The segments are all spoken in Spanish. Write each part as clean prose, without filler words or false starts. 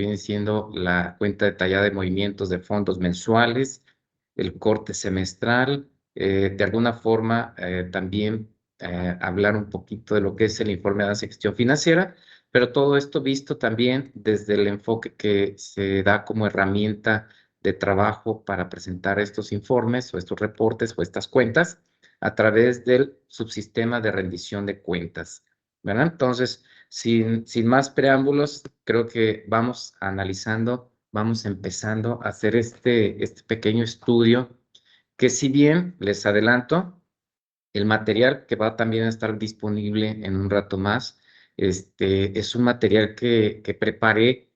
viene siendo la cuenta detallada de movimientos de fondos mensuales, el corte semestral, de alguna forma también hablar un poquito de lo que es el informe de gestión financiera, pero todo esto visto también desde el enfoque que se da como herramienta de trabajo para presentar estos informes o estos reportes o estas cuentas a través del subsistema de rendición de cuentas, ¿verdad? Entonces, sin más preámbulos, creo que vamos analizando, vamos empezando a hacer este pequeño estudio que, si bien les adelanto, el material que va también a estar disponible en un rato más, es un material que preparé,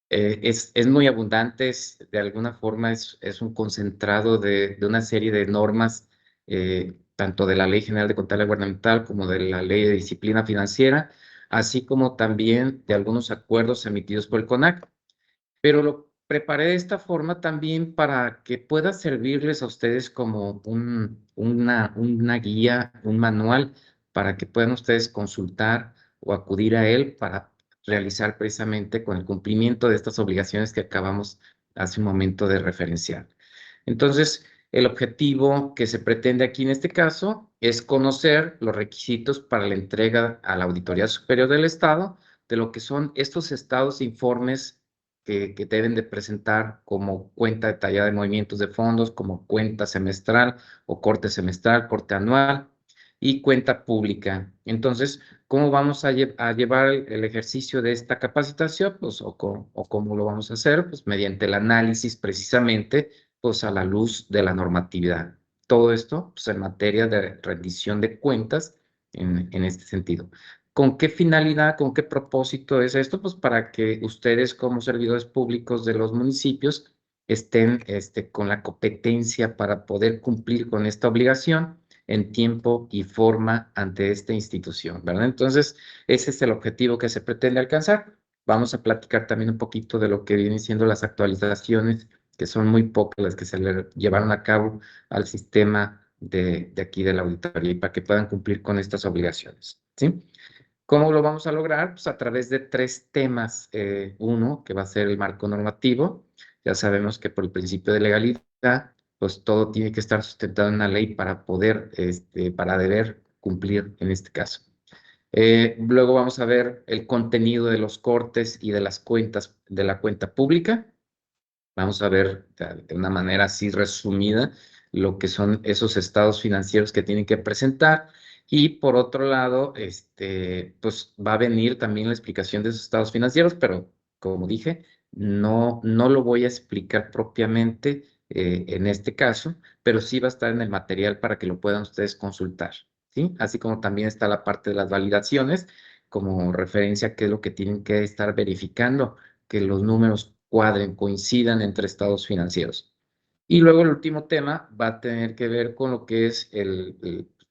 es muy abundante, de alguna forma es un concentrado de una serie de normas, tanto de la Ley General de Contabilidad Gubernamental como de la Ley de Disciplina Financiera, así como también de algunos acuerdos emitidos por el CONAC. Pero lo preparé de esta forma también para que pueda servirles a ustedes como una guía, un manual, para que puedan ustedes consultar o acudir a él para realizar precisamente con el cumplimiento de estas obligaciones que acabamos hace un momento de referenciar. Entonces, el objetivo que se pretende aquí en este caso es conocer los requisitos para la entrega a la Auditoría Superior del Estado de lo que son estos estados e informes que deben de presentar como cuenta detallada de movimientos de fondos, como cuenta semestral o corte semestral, corte anual y cuenta pública. Entonces, ¿cómo vamos a llevar el ejercicio de esta capacitación? Pues, o cómo lo vamos a hacer, pues mediante el análisis precisamente, pues a la luz de la normatividad. Todo esto, pues en materia de rendición de cuentas en este sentido. ¿Con qué finalidad, con qué propósito es esto? Pues para que ustedes como servidores públicos de los municipios estén con la competencia para poder cumplir con esta obligación en tiempo y forma ante esta institución, ¿verdad? Entonces, ese es el objetivo que se pretende alcanzar. Vamos a platicar también un poquito de lo que vienen siendo las actualizaciones, que son muy pocas las que se le llevaron a cabo al sistema de aquí de la auditoría y para que puedan cumplir con estas obligaciones, ¿sí? ¿Cómo lo vamos a lograr? Pues a través de tres temas. Uno, que va a ser el marco normativo. Ya sabemos que por el principio de legalidad, pues todo tiene que estar sustentado en una ley para poder, para deber cumplir en este caso. Luego vamos a ver el contenido de los cortes y de las cuentas de la cuenta pública. Vamos a ver de una manera así resumida lo que son esos estados financieros que tienen que presentar. Y por otro lado, pues va a venir también la explicación de esos estados financieros, pero como dije, no lo voy a explicar propiamente en este caso, pero sí va a estar en el material para que lo puedan ustedes consultar, ¿sí? Así como también está la parte de las validaciones, como referencia a qué es lo que tienen que estar verificando, que los números cuadren, coincidan entre estados financieros. Y luego el último tema va a tener que ver con lo que es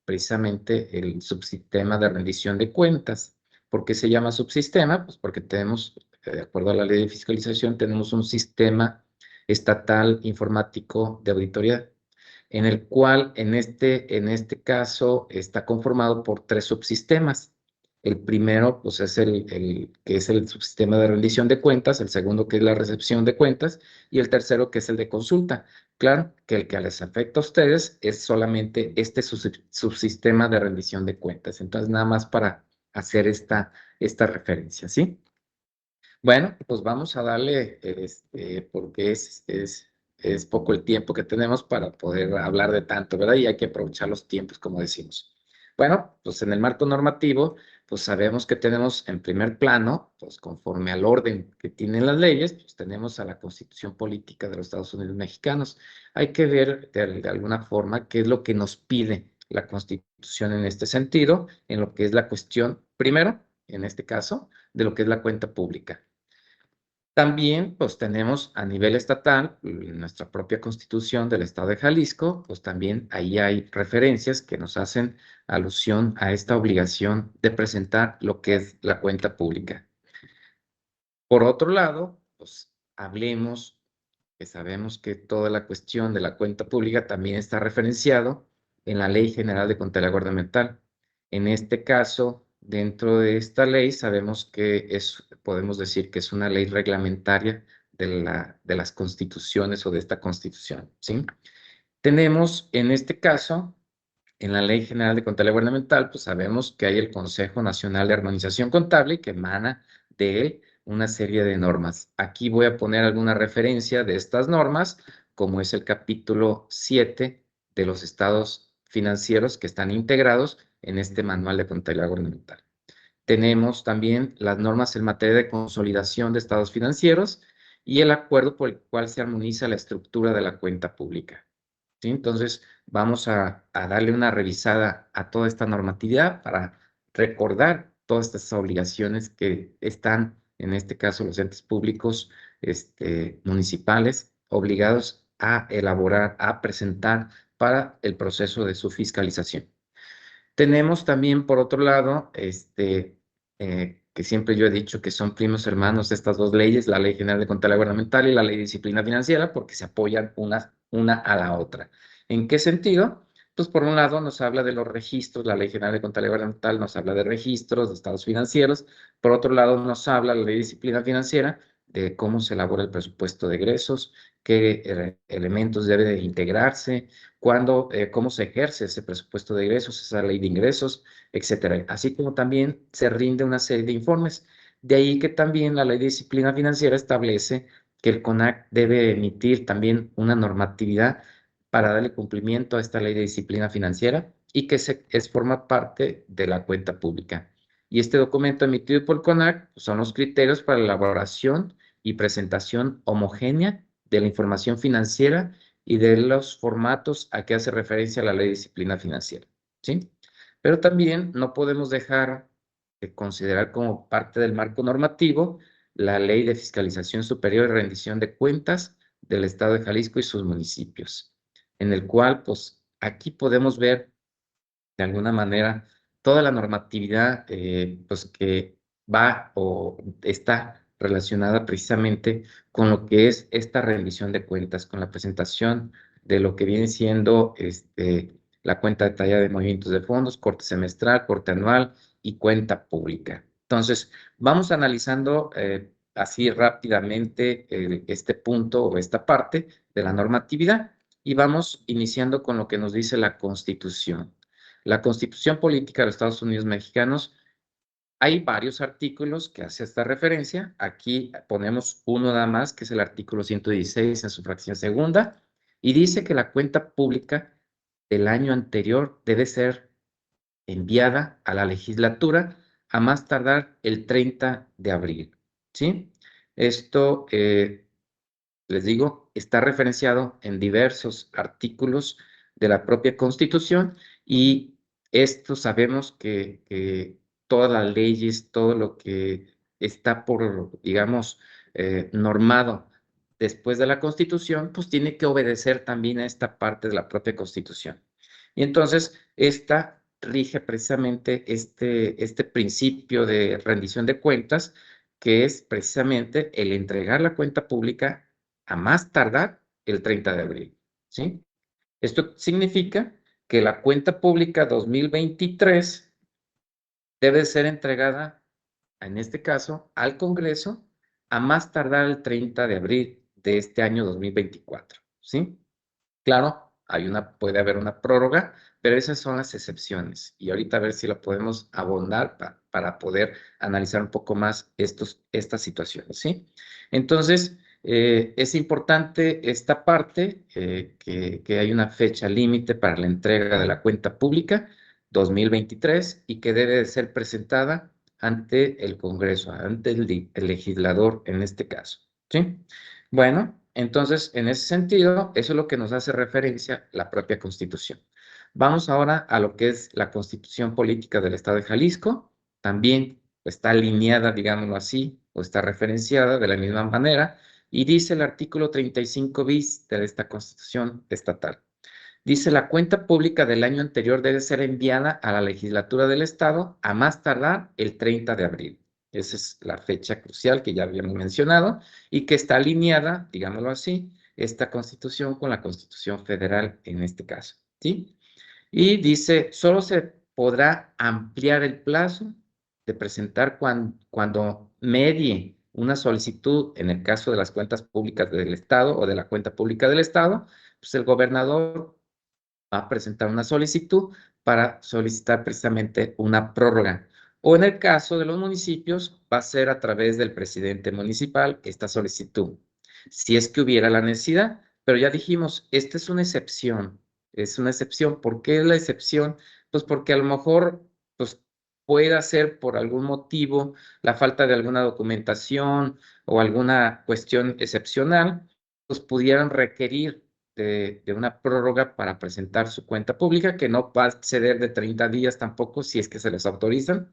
precisamente el subsistema de rendición de cuentas. ¿Por qué se llama subsistema? Pues porque tenemos, de acuerdo a la ley de fiscalización, tenemos un sistema estatal informático de auditoría, en el cual en este caso está conformado por tres subsistemas. El primero, pues, es que es el subsistema de rendición de cuentas, el segundo, que es la recepción de cuentas, y el tercero, que es el de consulta. Claro que el que les afecta a ustedes es solamente este subsistema de rendición de cuentas. Entonces, nada más para hacer esta referencia, ¿sí? Bueno, pues vamos a darle, porque es poco el tiempo que tenemos para poder hablar de tanto, ¿verdad? Y hay que aprovechar los tiempos, como decimos. Bueno, pues en el marco normativo, pues sabemos que tenemos en primer plano, pues conforme al orden que tienen las leyes, pues tenemos a la Constitución Política de los Estados Unidos Mexicanos. Hay que ver de alguna forma qué es lo que nos pide la Constitución en este sentido, en lo que es la cuestión, primero, en este caso, de lo que es la cuenta pública. También, pues tenemos a nivel estatal, nuestra propia Constitución del Estado de Jalisco, pues también ahí hay referencias que nos hacen alusión a esta obligación de presentar lo que es la cuenta pública. Por otro lado, pues hablemos, que sabemos que toda la cuestión de la cuenta pública también está referenciado en la Ley General de Contabilidad Gubernamental. En este caso, dentro de esta ley sabemos que podemos decir que es una ley reglamentaria de las constituciones o de esta constitución, ¿sí? Tenemos en este caso, en la Ley General de Contabilidad Gubernamental, pues sabemos que hay el Consejo Nacional de Armonización Contable que emana de él una serie de normas. Aquí voy a poner alguna referencia de estas normas, como es el capítulo 7 de los estados financieros que están integrados en este Manual de Contabilidad Gubernamental. Tenemos también las normas en materia de consolidación de estados financieros y el acuerdo por el cual se armoniza la estructura de la cuenta pública. ¿Sí? Entonces, vamos a darle una revisada a toda esta normatividad para recordar todas estas obligaciones que están, en este caso, los entes públicos municipales, obligados a elaborar, a presentar para el proceso de su fiscalización. Tenemos también, por otro lado, que siempre yo he dicho que son primos hermanos estas dos leyes, la Ley General de Contabilidad Gubernamental y la Ley de Disciplina Financiera, porque se apoyan una a la otra. ¿En qué sentido? Pues por un lado nos habla de los registros, la Ley General de Contabilidad Gubernamental nos habla de registros, de estados financieros, por otro lado nos habla la Ley de Disciplina Financiera de cómo se elabora el presupuesto de egresos, qué elementos debe de integrarse, cómo se ejerce ese presupuesto de ingresos, esa ley de ingresos, etcétera. Así como también se rinde una serie de informes. De ahí que también la ley de disciplina financiera establece que el CONAC debe emitir también una normatividad para darle cumplimiento a esta ley de disciplina financiera y que forma parte de la cuenta pública. Y este documento emitido por el CONAC son los criterios para la elaboración y presentación homogénea de la información financiera y de los formatos a que hace referencia la ley de disciplina financiera, ¿sí? Pero también no podemos dejar de considerar como parte del marco normativo la ley de fiscalización superior y rendición de cuentas del Estado de Jalisco y sus municipios, en el cual, pues, aquí podemos ver de alguna manera toda la normatividad pues que va o está relacionada precisamente con lo que es esta rendición de cuentas, con la presentación de lo que viene siendo la cuenta detallada de movimientos de fondos, corte semestral, corte anual y cuenta pública. Entonces, vamos analizando así rápidamente este punto o esta parte de la normatividad y vamos iniciando con lo que nos dice la Constitución. La Constitución Política de los Estados Unidos Mexicanos, hay varios artículos que hace esta referencia. Aquí ponemos uno nada más, que es el artículo 116 en su fracción segunda, y dice que la cuenta pública del año anterior debe ser enviada a la legislatura a más tardar el 30 de abril. ¿Sí? Esto les digo, está referenciado en diversos artículos de la propia Constitución y esto sabemos que todas las leyes, todo lo que está por, digamos, normado después de la Constitución, pues tiene que obedecer también a esta parte de la propia Constitución. Y entonces, esta rige precisamente este principio de rendición de cuentas, que es precisamente el entregar la cuenta pública a más tardar el 30 de abril, ¿sí? Esto significa que la cuenta pública 2023 debe ser entregada, en este caso, al Congreso a más tardar el 30 de abril de este año 2024, ¿sí? Claro, puede haber una prórroga, pero esas son las excepciones. Y ahorita a ver si lo podemos abondar para poder analizar un poco más estas situaciones, ¿sí? Entonces, es importante esta parte, que hay una fecha límite para la entrega de la cuenta pública 2023 y que debe de ser presentada ante el Congreso, ante el legislador en este caso, ¿sí? Bueno, entonces, en ese sentido, eso es lo que nos hace referencia la propia Constitución. Vamos ahora a lo que es la Constitución Política del Estado de Jalisco. También está alineada, digámoslo así, o está referenciada de la misma manera, y dice el artículo 35 bis de esta Constitución estatal. Dice, la cuenta pública del año anterior debe ser enviada a la legislatura del Estado a más tardar el 30 de abril. Esa es la fecha crucial que ya habíamos mencionado y que está alineada, digámoslo así, esta Constitución con la Constitución Federal en este caso, ¿sí? Y dice, solo se podrá ampliar el plazo de presentar cuando medie una solicitud, en el caso de las cuentas públicas del Estado o de la cuenta pública del Estado, pues el gobernador va a presentar una solicitud para solicitar precisamente una prórroga. O en el caso de los municipios, va a ser a través del presidente municipal esta solicitud, si es que hubiera la necesidad. Pero ya dijimos, esta es una excepción. Es una excepción. ¿Por qué es la excepción? Pues porque a lo mejor pues, pueda ser por algún motivo la falta de alguna documentación o alguna cuestión excepcional, pues pudieran requerir de una prórroga para presentar su cuenta pública, que no va a exceder de 30 días tampoco, si es que se les autorizan,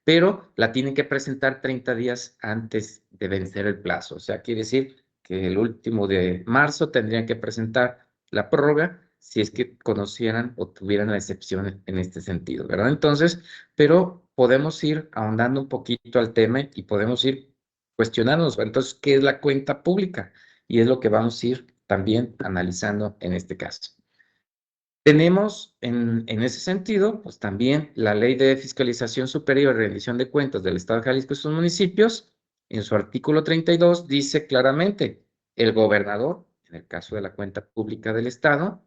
pero la tienen que presentar 30 días antes de vencer el plazo. O sea, quiere decir que el último de marzo tendrían que presentar la prórroga si es que conocieran o tuvieran la excepción en este sentido, ¿verdad? Entonces, pero podemos ir ahondando un poquito al tema y podemos ir cuestionándonos, entonces, ¿qué es la cuenta pública? Y es lo que vamos a ir también analizando en este caso. Tenemos en ese sentido, pues también la Ley de Fiscalización Superior y Rendición de Cuentas del Estado de Jalisco y sus municipios, en su artículo 32, dice claramente, el gobernador, en el caso de la cuenta pública del Estado,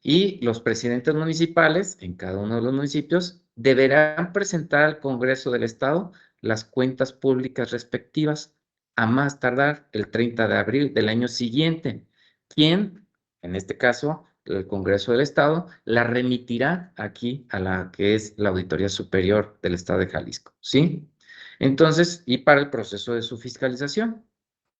y los presidentes municipales en cada uno de los municipios deberán presentar al Congreso del Estado las cuentas públicas respectivas a más tardar el 30 de abril del año siguiente, quien, en este caso, el Congreso del Estado, la remitirá aquí a la que es la Auditoría Superior del Estado de Jalisco, ¿sí? Entonces, y para el proceso de su fiscalización.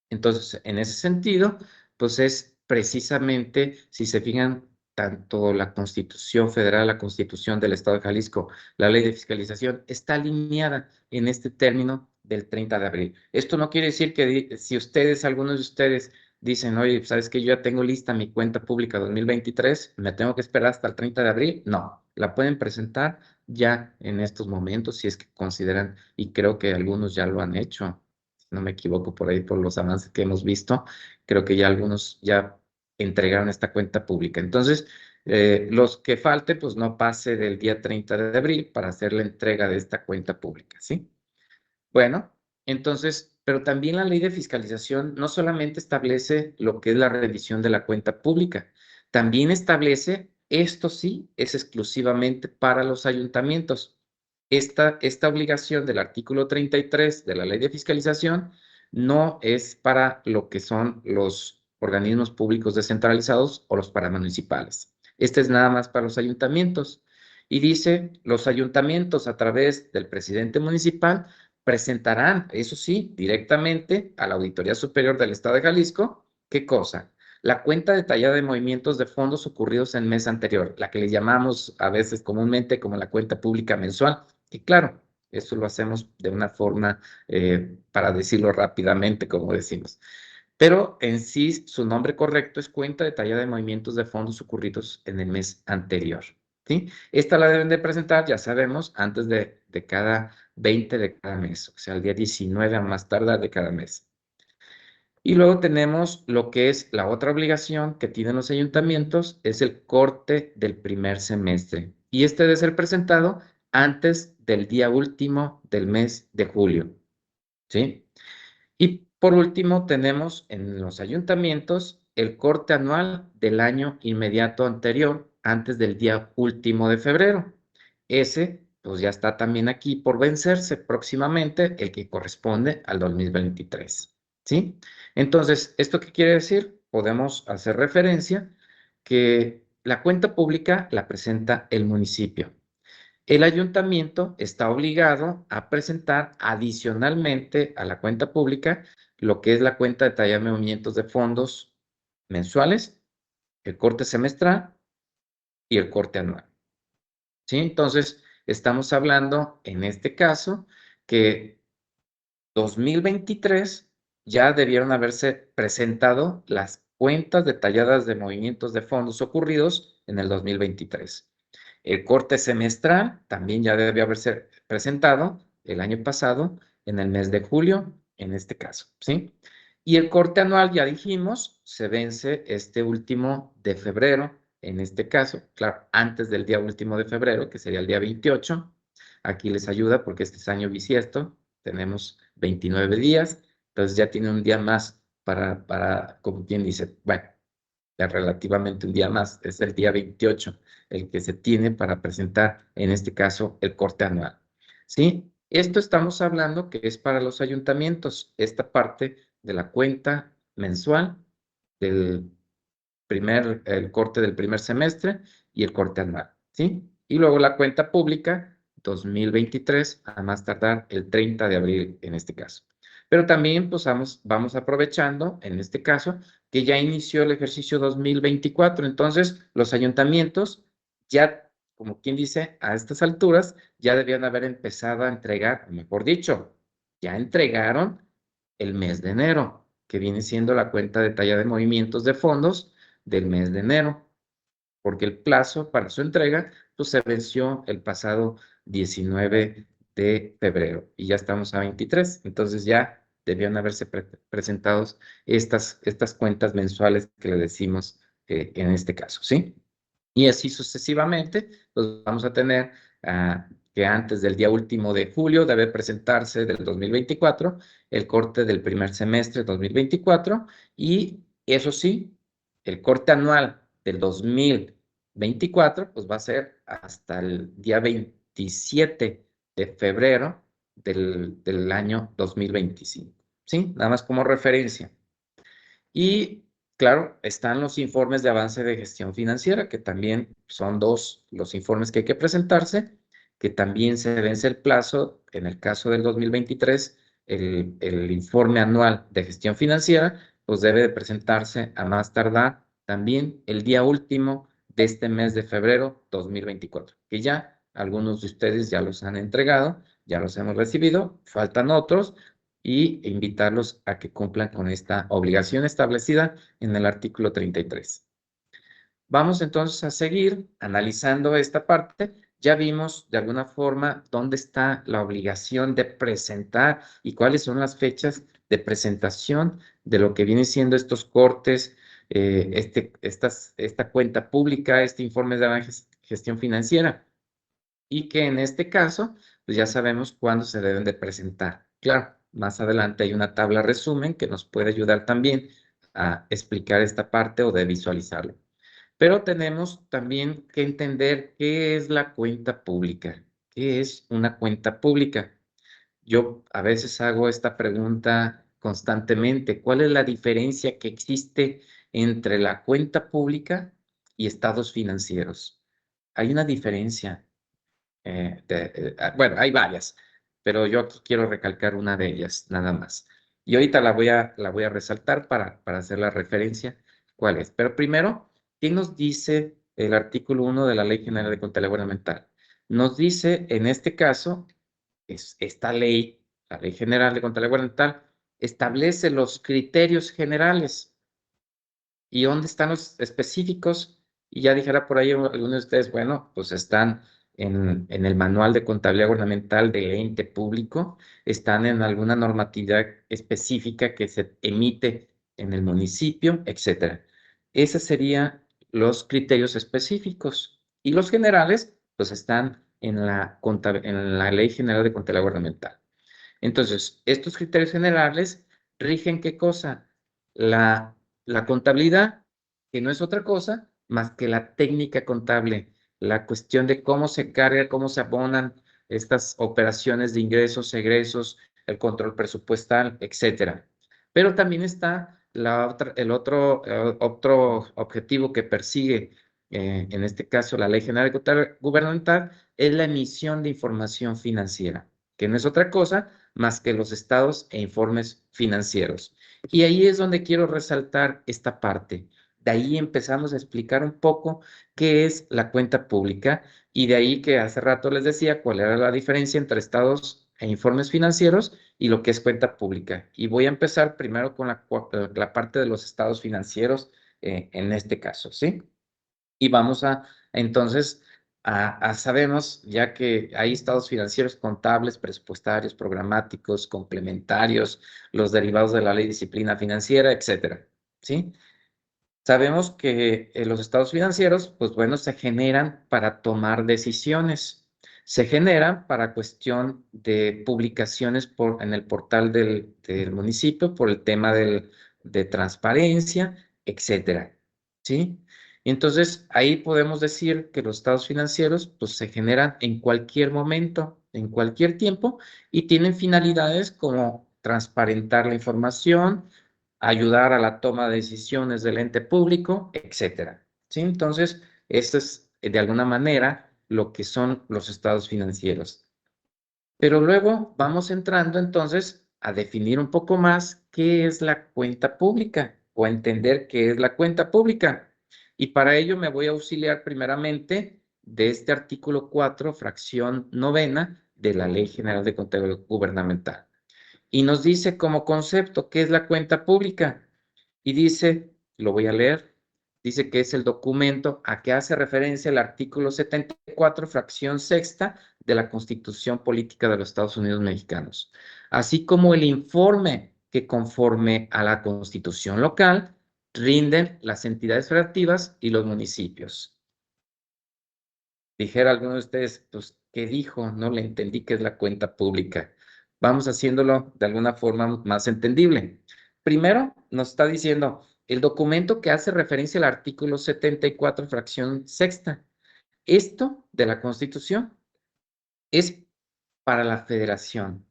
Entonces, en ese sentido, pues es precisamente, si se fijan, tanto la Constitución Federal, la Constitución del Estado de Jalisco, la Ley de Fiscalización, está alineada en este término del 30 de abril. Esto no quiere decir que si ustedes, algunos de ustedes, dicen, oye, ¿sabes que yo ya tengo lista mi cuenta pública 2023, me tengo que esperar hasta el 30 de abril? No, la pueden presentar ya en estos momentos si es que consideran, y creo que algunos ya lo han hecho, no me equivoco por ahí por los avances que hemos visto, creo que ya algunos ya entregaron esta cuenta pública. Entonces, los que falte, pues no pase del día 30 de abril para hacer la entrega de esta cuenta pública, ¿sí? Bueno, entonces, pero también la ley de fiscalización no solamente establece lo que es la revisión de la cuenta pública, también establece, esto sí, es exclusivamente para los ayuntamientos. Esta obligación del artículo 33 de la ley de fiscalización no es para lo que son los organismos públicos descentralizados o los paramunicipales. Este es nada más para los ayuntamientos. Y dice, los ayuntamientos a través del presidente municipal presentarán, eso sí, directamente a la Auditoría Superior del Estado de Jalisco, ¿qué cosa? La cuenta detallada de movimientos de fondos ocurridos en el mes anterior, la que le llamamos a veces comúnmente como la cuenta pública mensual. Y claro, eso lo hacemos de una forma, para decirlo rápidamente, como decimos. Pero en sí, su nombre correcto es cuenta detallada de movimientos de fondos ocurridos en el mes anterior. ¿Sí? Esta la deben de presentar, ya sabemos, antes de cada 20 de cada mes, o sea, el día 19 a más tardar de cada mes. Y luego tenemos lo que es la otra obligación que tienen los ayuntamientos, es el corte del primer semestre. Y este debe ser presentado antes del día último del mes de julio. ¿Sí? Y por último, tenemos en los ayuntamientos el corte anual del año inmediato anterior, antes del día último de febrero. Ese, pues ya está también aquí por vencerse próximamente, el que corresponde al 2023. ¿Sí? Entonces, ¿esto qué quiere decir? Podemos hacer referencia que la cuenta pública la presenta el municipio. El ayuntamiento está obligado a presentar adicionalmente a la cuenta pública lo que es la cuenta detallada de movimientos de fondos mensuales, el corte semestral y el corte anual. ¿Sí? Entonces, estamos hablando en este caso que 2023 ya debieron haberse presentado las cuentas detalladas de movimientos de fondos ocurridos en el 2023. El corte semestral también ya debe haberse presentado el año pasado, en el mes de julio, en este caso, ¿sí? Y el corte anual, ya dijimos, se vence este último de febrero, en este caso, claro, antes del día último de febrero, que sería el día 28, aquí les ayuda porque este es año bisiesto, tenemos 29 días, entonces ya tiene un día más como quien dice, bueno, ya relativamente un día más, es el día 28 el que se tiene para presentar, en este caso, el corte anual. ¿Sí? Esto estamos hablando que es para los ayuntamientos, esta parte de la cuenta mensual del el corte del primer semestre y el corte anual, ¿sí? Y luego la cuenta pública 2023, a más tardar el 30 de abril en este caso. Pero también pues vamos aprovechando, en este caso, que ya inició el ejercicio 2024, entonces los ayuntamientos ya, como quien dice, a estas alturas ya debían haber empezado a entregar, mejor dicho, ya entregaron el mes de enero, que viene siendo la cuenta detallada de movimientos de fondos del mes de enero, porque el plazo para su entrega pues, se venció el pasado 19 de febrero y ya estamos a 23, entonces ya debían haberse presentados estas cuentas mensuales que le decimos en este caso, ¿sí? Y así sucesivamente, pues vamos a tener que antes del día último de julio debe presentarse del 2024 el corte del primer semestre 2024 y eso sí, el corte anual del 2024 pues va a ser hasta el día 27 de febrero del año 2025, ¿sí? Nada más como referencia. Y claro, están los informes de avance de gestión financiera, que también son dos los informes que hay que presentarse, que también se vence el plazo, en el caso del 2023, el informe anual de gestión financiera, pues debe de presentarse a más tardar también el día último de este mes de febrero 2024, que ya algunos de ustedes ya los han entregado, ya los hemos recibido, faltan otros, y invitarlos a que cumplan con esta obligación establecida en el artículo 33. Vamos entonces a seguir analizando esta parte. Ya vimos de alguna forma dónde está la obligación de presentar y cuáles son las fechas de presentación de lo que vienen siendo estos cortes, esta cuenta pública, este informe de gestión financiera y que en este caso, pues ya sabemos cuándo se deben de presentar. Claro, más adelante hay una tabla resumen que nos puede ayudar también a explicar esta parte o de visualizarlo. Pero tenemos también que entender qué es la cuenta pública. ¿Qué es una cuenta pública? Yo a veces hago esta pregunta constantemente. ¿Cuál es la diferencia que existe entre la cuenta pública y estados financieros? Hay una diferencia. Bueno, hay varias, pero yo aquí quiero recalcar una de ellas, nada más. Y ahorita la voy a resaltar para hacer la referencia, cuál es. Pero primero, ¿qué nos dice el artículo 1 de la Ley General de Contabilidad Gubernamental? Nos dice, en este caso, esta ley, la Ley General de Contabilidad Gubernamental, establece los criterios generales. ¿Y dónde están los específicos? Y ya dijera por ahí algunos de ustedes, bueno, pues están en el manual de contabilidad gubernamental del ente público, están en alguna normatividad específica que se emite en el municipio, etcétera. Esos serían los criterios específicos. Y los generales, pues están en la Ley General de Contabilidad Gubernamental. Entonces, estos criterios generales rigen ¿qué cosa? La, la contabilidad, que no es otra cosa más que la técnica contable, la cuestión de cómo se carga, cómo se abonan estas operaciones de ingresos, egresos, el control presupuestal, etcétera. Pero también está el otro objetivo que persigue, en este caso la Ley General de Contabilidad Gubernamental, es la emisión de información financiera, que no es otra cosa más que los estados e informes financieros. Y ahí es donde quiero resaltar esta parte. De ahí empezamos a explicar un poco qué es la cuenta pública y de ahí que hace rato les decía cuál era la diferencia entre estados e informes financieros y lo que es cuenta pública. Y voy a empezar primero con la parte de los estados financieros en este caso, ¿sí? Y vamos entonces, sabemos, ya que hay estados financieros contables, presupuestarios, programáticos, complementarios, los derivados de la ley de disciplina financiera, etcétera, ¿sí? Sabemos que los estados financieros, pues bueno, se generan para tomar decisiones. Se generan para cuestión de publicaciones en el portal del municipio por el tema de transparencia, etcétera, ¿sí? Entonces, ahí podemos decir que los estados financieros pues, se generan en cualquier momento, en cualquier tiempo, y tienen finalidades como transparentar la información, ayudar a la toma de decisiones del ente público, etcétera, ¿sí? Entonces, esto es de alguna manera lo que son los estados financieros. Pero luego vamos entrando entonces a definir un poco más qué es la cuenta pública o a entender qué es la cuenta pública. Y para ello me voy a auxiliar primeramente de este artículo 4, fracción novena de la Ley General de Contabilidad Gubernamental. Y nos dice como concepto qué es la cuenta pública. Y dice, lo voy a leer, dice que es el documento a que hace referencia el artículo 74, fracción sexta de la Constitución Política de los Estados Unidos Mexicanos, así como el informe que conforme a la Constitución local rinden las entidades federativas y los municipios. Dijera alguno de ustedes, pues, ¿qué dijo? No le entendí qué es la cuenta pública. Vamos haciéndolo de alguna forma más entendible. Primero, nos está diciendo el documento que hace referencia al artículo 74, fracción sexta. Esto de la Constitución es para la federación.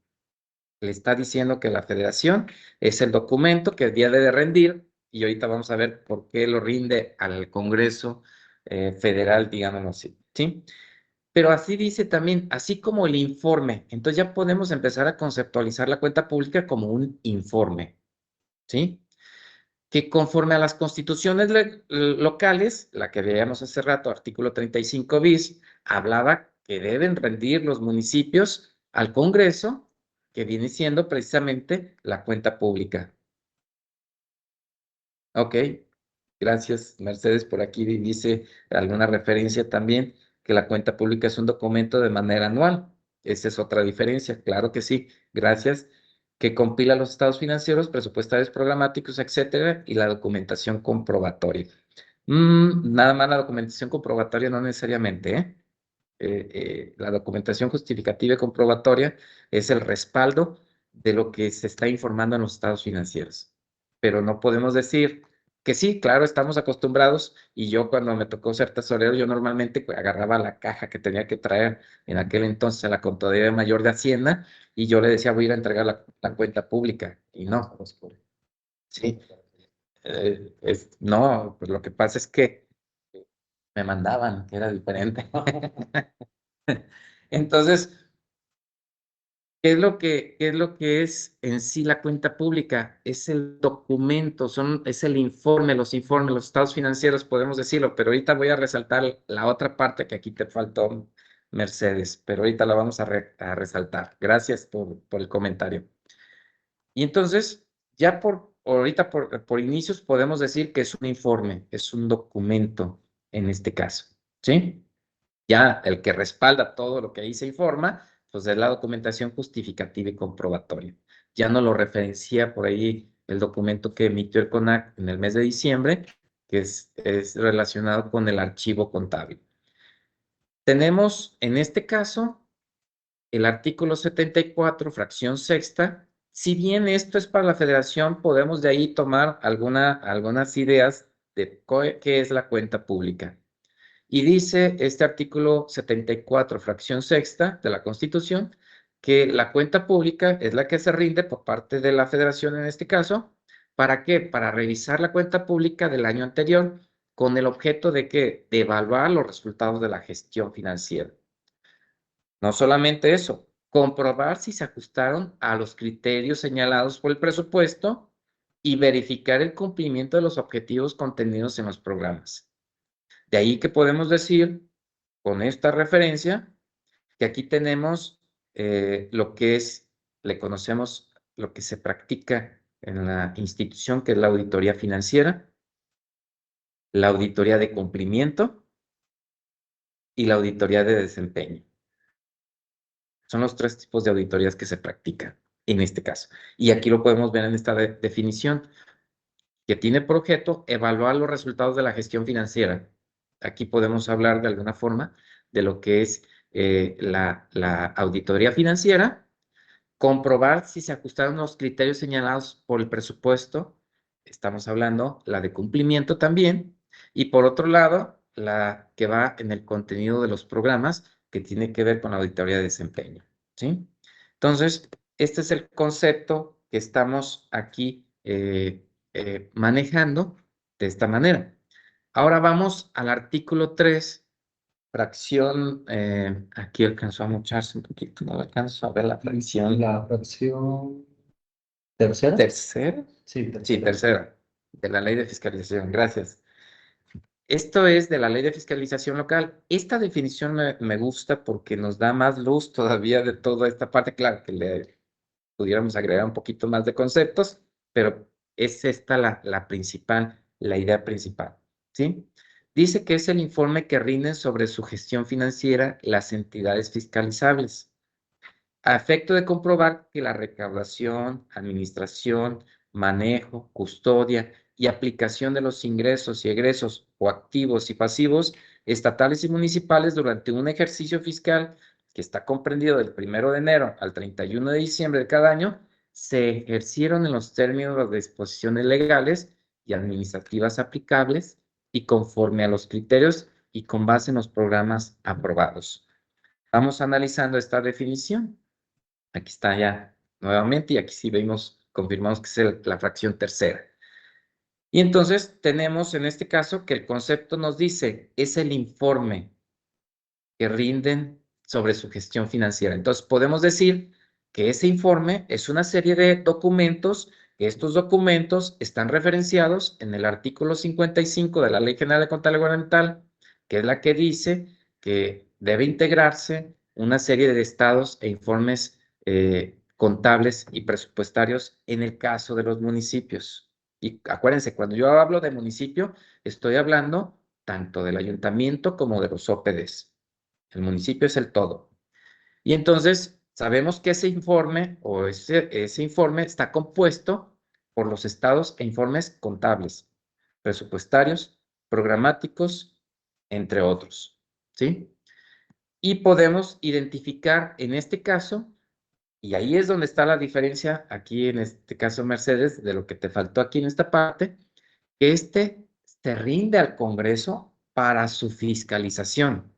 Le está diciendo que la federación es el documento que debe de rendir, y ahorita vamos a ver por qué lo rinde al Congreso federal, digámoslo así, ¿sí? Pero así dice también, así como el informe. Entonces ya podemos empezar a conceptualizar la cuenta pública como un informe, ¿sí? Que conforme a las constituciones locales, la que veíamos hace rato, artículo 35 bis, hablaba que deben rendir los municipios al Congreso, que viene siendo precisamente la cuenta pública. Ok, gracias, Mercedes. Por aquí dice alguna referencia también que la cuenta pública es un documento de manera anual. Esa es otra diferencia, claro que sí. Gracias. Que compila los estados financieros, presupuestarios programáticos, etcétera, y la documentación comprobatoria. Nada más la documentación comprobatoria no necesariamente, ¿eh? La documentación justificativa y comprobatoria es el respaldo de lo que se está informando en los estados financieros. Pero no podemos decir que sí, claro, estamos acostumbrados, y yo cuando me tocó ser tesorero, yo normalmente agarraba la caja que tenía que traer en aquel entonces a la Contraloría Mayor de Hacienda, y yo le decía, voy a ir a entregar la cuenta pública, y no, sí, no, pues lo que pasa es que me mandaban, que era diferente. Entonces, ¿qué es lo que es en sí la cuenta pública? Es el documento, es el informe, los informes, los estados financieros, podemos decirlo, pero ahorita voy a resaltar la otra parte que aquí te faltó, Mercedes, pero ahorita la vamos a resaltar. Gracias por el comentario. Y entonces, ya ahorita por inicios podemos decir que es un informe, es un documento en este caso, ¿sí? Ya el que respalda todo lo que ahí se informa, pues es la documentación justificativa y comprobatoria. Ya no lo referencia por ahí el documento que emitió el CONAC en el mes de diciembre, que es relacionado con el archivo contable. Tenemos en este caso el artículo 74, fracción sexta. Si bien esto es para la federación, podemos de ahí tomar algunas ideas de qué es la cuenta pública. Y dice este artículo 74, fracción sexta de la Constitución, que la cuenta pública es la que se rinde por parte de la federación en este caso. ¿Para qué? Para revisar la cuenta pública del año anterior con el objeto de que de evaluar los resultados de la gestión financiera. No solamente eso, comprobar si se ajustaron a los criterios señalados por el presupuesto y verificar el cumplimiento de los objetivos contenidos en los programas. De ahí que podemos decir, con esta referencia, que aquí tenemos lo que le conocemos, lo que se practica en la institución, que es la auditoría financiera, la auditoría de cumplimiento y la auditoría de desempeño. Son los tres tipos de auditorías que se practican en este caso. Y aquí lo podemos ver en esta definición, que tiene por objeto evaluar los resultados de la gestión financiera. Aquí podemos hablar de alguna forma de lo que es la auditoría financiera, comprobar si se ajustaron los criterios señalados por el presupuesto, estamos hablando la de cumplimiento también, y por otro lado, la que va en el contenido de los programas, que tiene que ver con la auditoría de desempeño, ¿sí? Entonces, este es el concepto que estamos aquí manejando de esta manera. Ahora vamos al artículo 3, fracción, aquí alcanzó a mocharse un poquito, no alcanzo a ver la fracción. La fracción tercera. ¿Tercera? Sí, Sí, tercera. tercera, de la ley de fiscalización, gracias. Esto es de la ley de fiscalización local. Esta definición me gusta porque nos da más luz todavía de toda esta parte. Claro que le pudiéramos agregar un poquito más de conceptos, pero es esta la principal, la idea principal, ¿sí? Dice que es el informe que rinden sobre su gestión financiera las entidades fiscalizables, a efecto de comprobar que la recaudación, administración, manejo, custodia y aplicación de los ingresos y egresos o activos y pasivos estatales y municipales durante un ejercicio fiscal que está comprendido del 1 de enero al 31 de diciembre de cada año, se ejercieron en los términos de las disposiciones legales y administrativas aplicables y conforme a los criterios y con base en los programas aprobados. Vamos analizando esta definición. Aquí está ya nuevamente y aquí sí vemos, confirmamos que es la fracción tercera. Y entonces tenemos en este caso que el concepto nos dice, es el informe que rinden sobre su gestión financiera. Entonces podemos decir que ese informe es una serie de documentos, que estos documentos están referenciados en el artículo 55 de la Ley General de Contabilidad Gubernamental, que es la que dice que debe integrarse una serie de estados e informes contables y presupuestarios en el caso de los municipios. Y acuérdense, cuando yo hablo de municipio, estoy hablando tanto del ayuntamiento como de los OPDs. El municipio es el todo. Y entonces sabemos que ese informe o ese informe está compuesto por los estados e informes contables, presupuestarios, programáticos, entre otros, ¿sí? Y podemos identificar en este caso, y ahí es donde está la diferencia aquí en este caso, Mercedes, de lo que te faltó aquí en esta parte, que se rinde al Congreso para su fiscalización.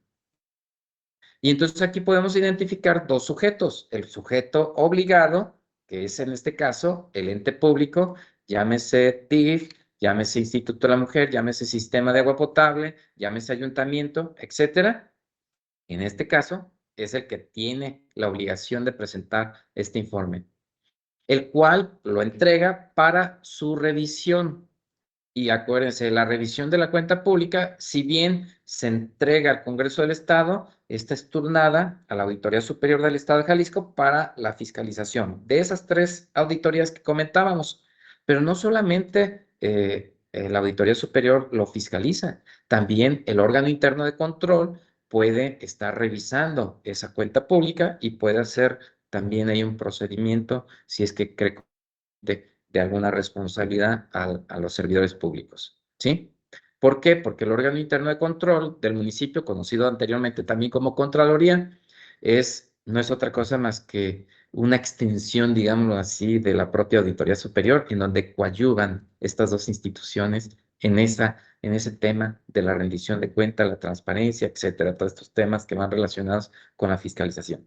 Y entonces aquí podemos identificar dos sujetos, el sujeto obligado, que es en este caso el ente público, llámese DIF, llámese Instituto de la Mujer, llámese Sistema de Agua Potable, llámese Ayuntamiento, etcétera. En este caso es el que tiene la obligación de presentar este informe, el cual lo entrega para su revisión. Y acuérdense, la revisión de la cuenta pública, si bien se entrega al Congreso del Estado, esta es turnada a la Auditoría Superior del Estado de Jalisco para la fiscalización de esas tres auditorías que comentábamos. Pero no solamente la Auditoría Superior lo fiscaliza, también el órgano interno de control puede estar revisando esa cuenta pública y puede hacer también hay un procedimiento si es que cree de alguna responsabilidad a los servidores públicos, ¿sí? ¿Por qué? Porque el órgano interno de control del municipio, conocido anteriormente también como Contraloría, no es otra cosa más que una extensión, digámoslo así, de la propia Auditoría Superior, en donde coadyuvan estas dos instituciones en ese tema de la rendición de cuentas, la transparencia, etcétera, todos estos temas que van relacionados con la fiscalización.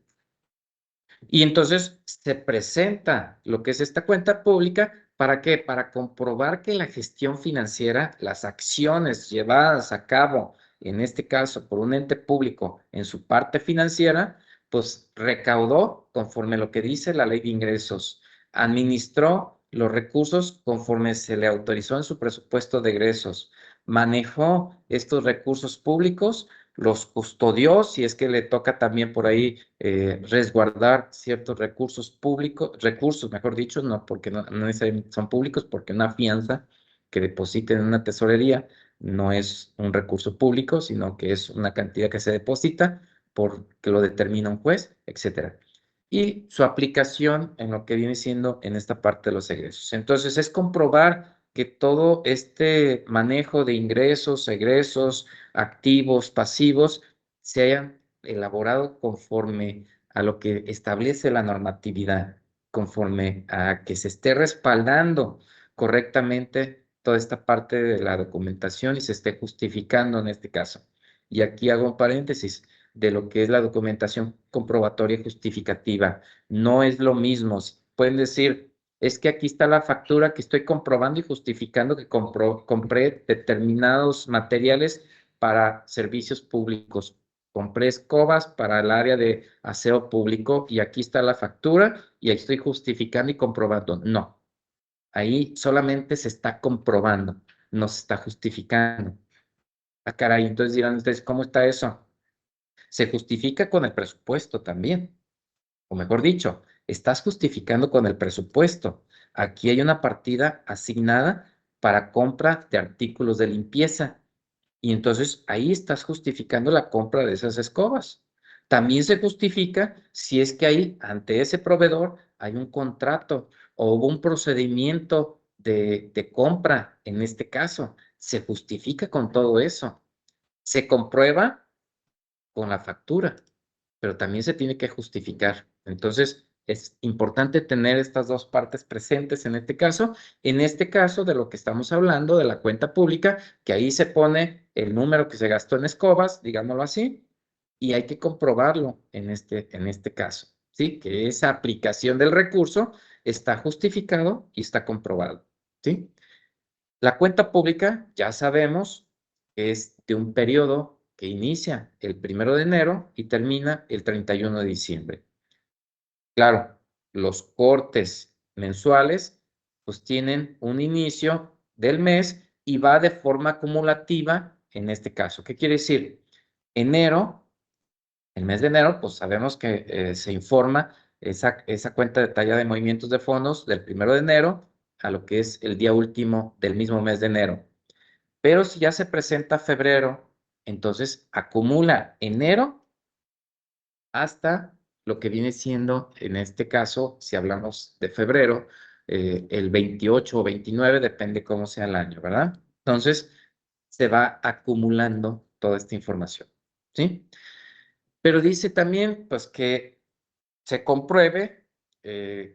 Y entonces se presenta lo que es esta cuenta pública, ¿para qué? Para comprobar que la gestión financiera, las acciones llevadas a cabo, en este caso por un ente público en su parte financiera, pues recaudó conforme lo que dice la ley de ingresos, administró los recursos conforme se le autorizó en su presupuesto de egresos, manejó estos recursos públicos, los custodió, si es que le toca también por ahí resguardar ciertos recursos públicos, recursos, mejor dicho, no porque no necesariamente son públicos, porque una fianza que depositen en una tesorería no es un recurso público, sino que es una cantidad que se deposita porque lo determina un juez, etcétera. Y su aplicación en lo que viene siendo en esta parte de los egresos. Entonces, es comprobar que todo este manejo de ingresos, egresos, activos, pasivos, se hayan elaborado conforme a lo que establece la normatividad, conforme a que se esté respaldando correctamente toda esta parte de la documentación y se esté justificando en este caso. Y aquí hago un paréntesis de lo que es la documentación comprobatoria justificativa. No es lo mismo. Pueden decir, es que aquí está la factura que estoy comprobando y justificando que compré determinados materiales para servicios públicos. Compré escobas para el área de aseo público y aquí está la factura y ahí estoy justificando y comprobando. No, ahí solamente se está comprobando, no se está justificando. Ah, caray, entonces dirán ustedes, ¿cómo está eso? Se justifica con el presupuesto también, o mejor dicho, estás justificando con el presupuesto. Aquí hay una partida asignada para compra de artículos de limpieza. Y entonces ahí estás justificando la compra de esas escobas. También se justifica si es que ahí, ante ese proveedor, hay un contrato o hubo un procedimiento de compra, en este caso. Se justifica con todo eso. Se comprueba con la factura, pero también se tiene que justificar. Entonces, es importante tener estas dos partes presentes en este caso. En este caso, de lo que estamos hablando, de la cuenta pública, que ahí se pone el número que se gastó en escobas, digámoslo así, y hay que comprobarlo en este caso, ¿sí? Que esa aplicación del recurso está justificado y está comprobado, ¿sí? La cuenta pública, ya sabemos, es de un periodo que inicia el 1 de enero y termina el 31 de diciembre. Claro, los cortes mensuales pues tienen un inicio del mes y va de forma acumulativa en este caso. ¿Qué quiere decir? Enero, el mes de enero, pues sabemos que se informa esa cuenta detallada de movimientos de fondos del 1 de enero a lo que es el día último del mismo mes de enero. Pero si ya se presenta febrero, entonces acumula enero hasta lo que viene siendo, en este caso, si hablamos de febrero, el 28 o 29, depende cómo sea el año, ¿verdad? Entonces, se va acumulando toda esta información, ¿sí? Pero dice también, pues, que se compruebe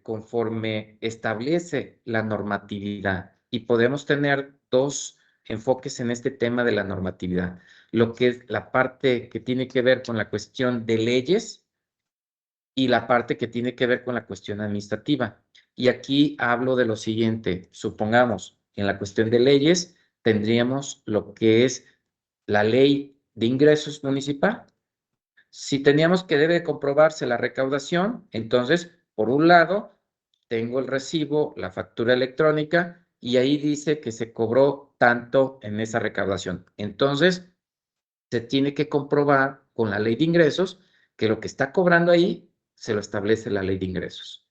conforme establece la normatividad. Y podemos tener dos enfoques en este tema de la normatividad. Lo que es la parte que tiene que ver con la cuestión de leyes y la parte que tiene que ver con la cuestión administrativa. Y aquí hablo de lo siguiente. Supongamos, en la cuestión de leyes tendríamos lo que es la ley de ingresos municipal. Si teníamos que debe comprobarse la recaudación, entonces, por un lado, tengo el recibo, la factura electrónica, y ahí dice que se cobró tanto en esa recaudación. Entonces, se tiene que comprobar con la ley de ingresos que lo que está cobrando ahí se lo establece la ley de ingresos.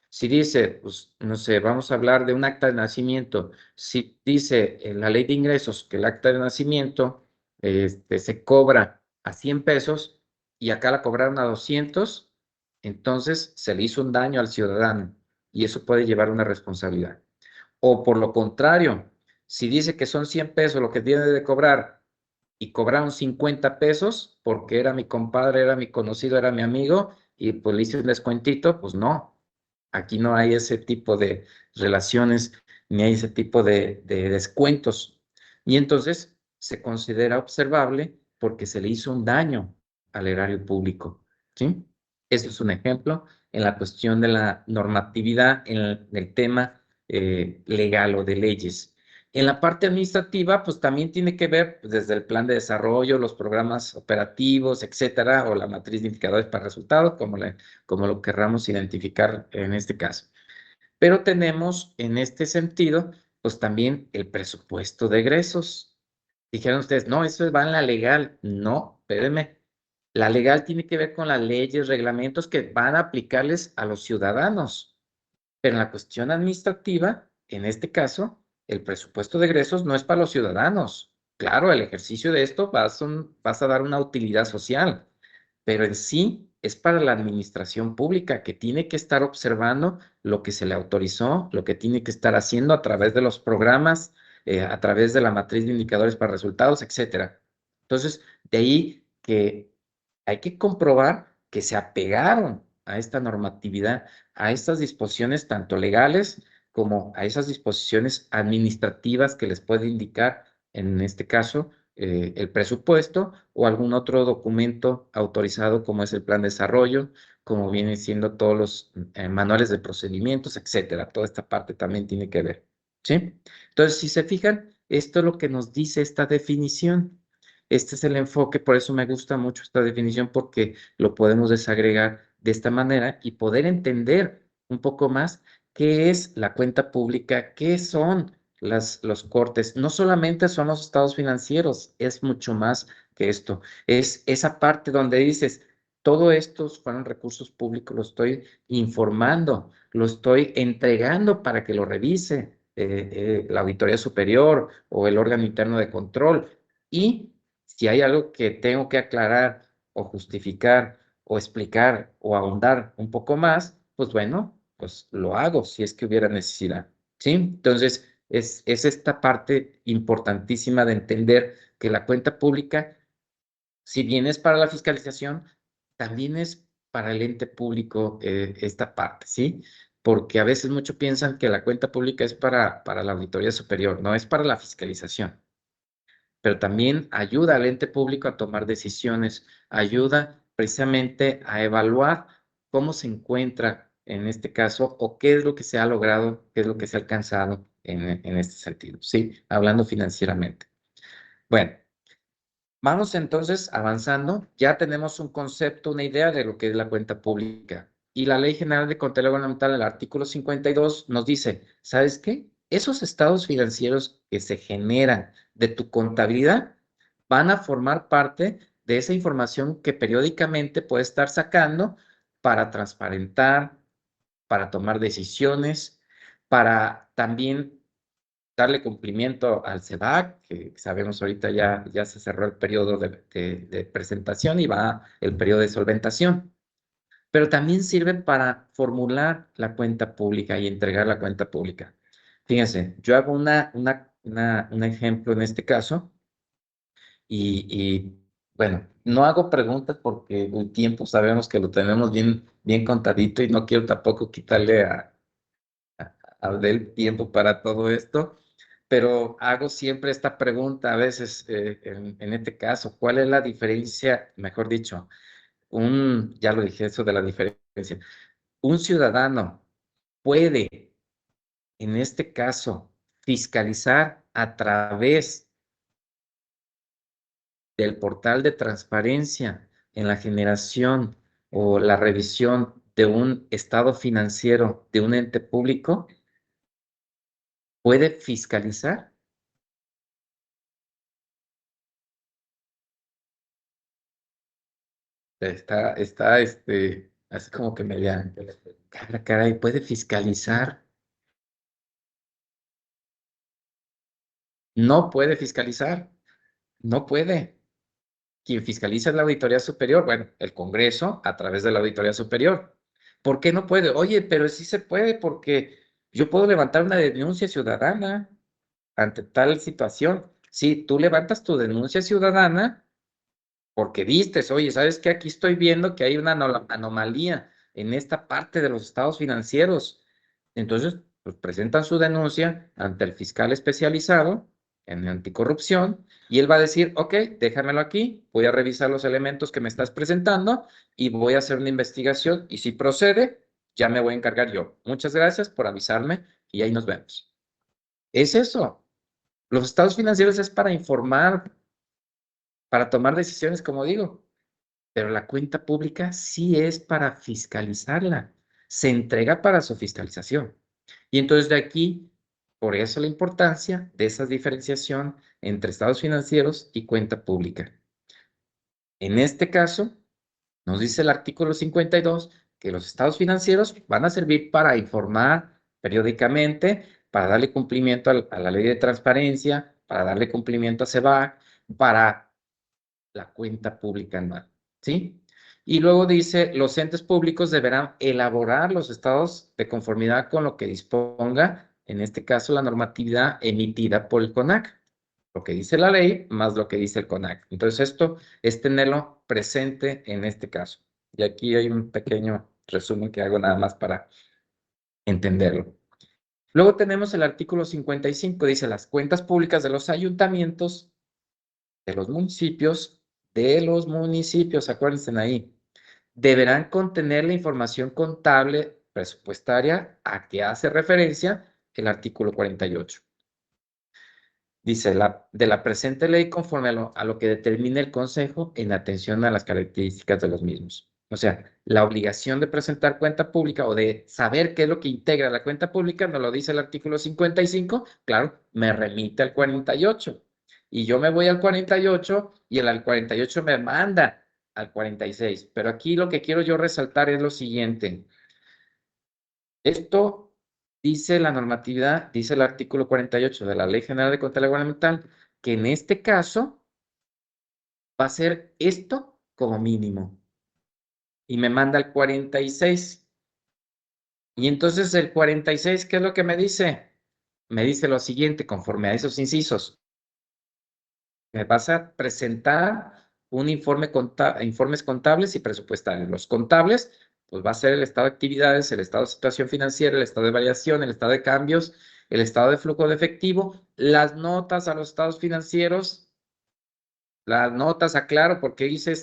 Si dice, pues, no sé, vamos a hablar de un acta de nacimiento. Si dice en la ley de ingresos que el acta de nacimiento se cobra a 100 pesos y acá la cobraron a 200, entonces se le hizo un daño al ciudadano y eso puede llevar una responsabilidad. O por lo contrario, si dice que son 100 pesos lo que tiene de cobrar y cobraron 50 pesos porque era mi compadre, era mi conocido, era mi amigo y pues le hice un descuentito, pues no. Aquí no hay ese tipo de relaciones ni hay ese tipo de descuentos. Y entonces se considera observable porque se le hizo un daño al erario público, ¿sí? Eso es un ejemplo en la cuestión de la normatividad en el tema legal o de leyes. En la parte administrativa, pues también tiene que ver pues, desde el plan de desarrollo, los programas operativos, etcétera, o la matriz de indicadores para resultados, como lo querramos identificar en este caso. Pero tenemos en este sentido, pues también el presupuesto de egresos. Dijeron ustedes, no, eso va en la legal. No, espérenme. La legal tiene que ver con las leyes, reglamentos que van a aplicarles a los ciudadanos. Pero en la cuestión administrativa, en este caso, el presupuesto de egresos no es para los ciudadanos. Claro, el ejercicio de esto vas a dar una utilidad social, pero en sí es para la administración pública que tiene que estar observando lo que se le autorizó, lo que tiene que estar haciendo a través de los programas, a través de la matriz de indicadores para resultados, etcétera. Entonces, de ahí que hay que comprobar que se apegaron a esta normatividad, a estas disposiciones tanto legales como a esas disposiciones administrativas que les puede indicar, en este caso, el presupuesto o algún otro documento autorizado como es el plan de desarrollo, como vienen siendo todos los manuales de procedimientos, etcétera. Toda esta parte también tiene que ver, ¿sí? Entonces, si se fijan, esto es lo que nos dice esta definición. Este es el enfoque, por eso me gusta mucho esta definición, porque lo podemos desagregar de esta manera y poder entender un poco más qué es la cuenta pública, qué son los cortes. No solamente son los estados financieros, es mucho más que esto. Es esa parte donde dices, todo estos fueron recursos públicos, lo estoy informando, lo estoy entregando para que lo revise la Auditoría Superior o el órgano interno de control. Y si hay algo que tengo que aclarar o justificar o explicar o ahondar un poco más, pues bueno, pues lo hago si es que hubiera necesidad, ¿sí? Entonces, es esta parte importantísima de entender que la cuenta pública, si bien es para la fiscalización, también es para el ente público esta parte, ¿sí? Porque a veces muchos piensan que la cuenta pública es para la auditoría superior, no es para la fiscalización, pero también ayuda al ente público a tomar decisiones, ayuda precisamente a evaluar cómo se encuentra en este caso o qué es lo que se ha logrado, qué es lo que se ha alcanzado en este sentido, ¿sí? Hablando financieramente. Bueno, vamos entonces avanzando. Ya tenemos un concepto, una idea de lo que es la cuenta pública. Y la Ley General de Contabilidad Gubernamental, el artículo 52, nos dice, ¿sabes qué? Esos estados financieros que se generan de tu contabilidad van a formar parte de esa información que periódicamente puedes estar sacando para transparentar, para tomar decisiones, para también darle cumplimiento al CEBAC, que sabemos ahorita ya se cerró el periodo de presentación y va el periodo de solventación, pero también sirve para formular la cuenta pública y entregar la cuenta pública. Fíjense, yo hago un ejemplo en este caso y, bueno, no hago preguntas porque el tiempo sabemos que lo tenemos bien contadito y no quiero tampoco quitarle del tiempo para todo esto, pero hago siempre esta pregunta a veces, en este caso, ¿cuál es la diferencia? Mejor dicho, ya lo dije eso de la diferencia, un ciudadano puede, en este caso, fiscalizar a través del portal de transparencia en la generación o la revisión de un estado financiero de un ente público, puede fiscalizar. Así como que me vean, caray, puede fiscalizar, no puede fiscalizar, no puede. Quien fiscaliza es la Auditoría Superior, bueno, el Congreso a través de la Auditoría Superior. ¿Por qué no puede? Oye, pero sí se puede porque yo puedo levantar una denuncia ciudadana ante tal situación. Sí, tú levantas tu denuncia ciudadana porque vistes, oye, ¿sabes qué? Aquí estoy viendo que hay una anomalía en esta parte de los estados financieros. Entonces, pues presentan su denuncia ante el fiscal especializado en anticorrupción y él va a decir, ok, déjamelo aquí, voy a revisar los elementos que me estás presentando y voy a hacer una investigación y si procede, ya me voy a encargar yo. Muchas gracias por avisarme y ahí nos vemos. Es eso. Los estados financieros es para informar, para tomar decisiones, como digo. Pero la cuenta pública sí es para fiscalizarla, se entrega para su fiscalización. Y entonces de aquí, por eso la importancia de esa diferenciación entre estados financieros y cuenta pública. En este caso, nos dice el artículo 52 que los estados financieros van a servir para informar periódicamente, para darle cumplimiento a la ley de transparencia, para darle cumplimiento a CEBAC, para la cuenta pública anual, ¿sí? Y luego dice, los entes públicos deberán elaborar los estados de conformidad con lo que disponga, en este caso, la normatividad emitida por el CONAC. lo que dice la ley más lo que dice el CONAC. Entonces, esto es tenerlo presente en este caso. Y aquí hay un pequeño resumen que hago nada más para entenderlo. Luego tenemos el artículo 55, dice las cuentas públicas de los ayuntamientos, de los municipios, acuérdense ahí, deberán contener la información contable presupuestaria a que hace referencia el artículo 48. Dice, de la presente ley conforme a lo que determine el Consejo en atención a las características de los mismos. O sea, la obligación de presentar cuenta pública o de saber qué es lo que integra la cuenta pública, nos lo dice el artículo 55, claro, me remite al 48. Y yo me voy al 48 y el al 48 me manda al 46. Pero aquí lo que quiero yo resaltar es lo siguiente. Esto dice la normatividad, dice el artículo 48 de la Ley General de Contabilidad Gubernamental, que en este caso va a ser esto como mínimo. Y me manda el 46. Y entonces el 46, ¿qué es lo que me dice? Me dice lo siguiente, conforme a esos incisos. Me vas a presentar un informes contables y presupuestarios. Los contables, pues va a ser el estado de actividades, el estado de situación financiera, el estado de variación, el estado de cambios, el estado de flujo de efectivo, las notas a los estados financieros, las notas, aclaro, porque hice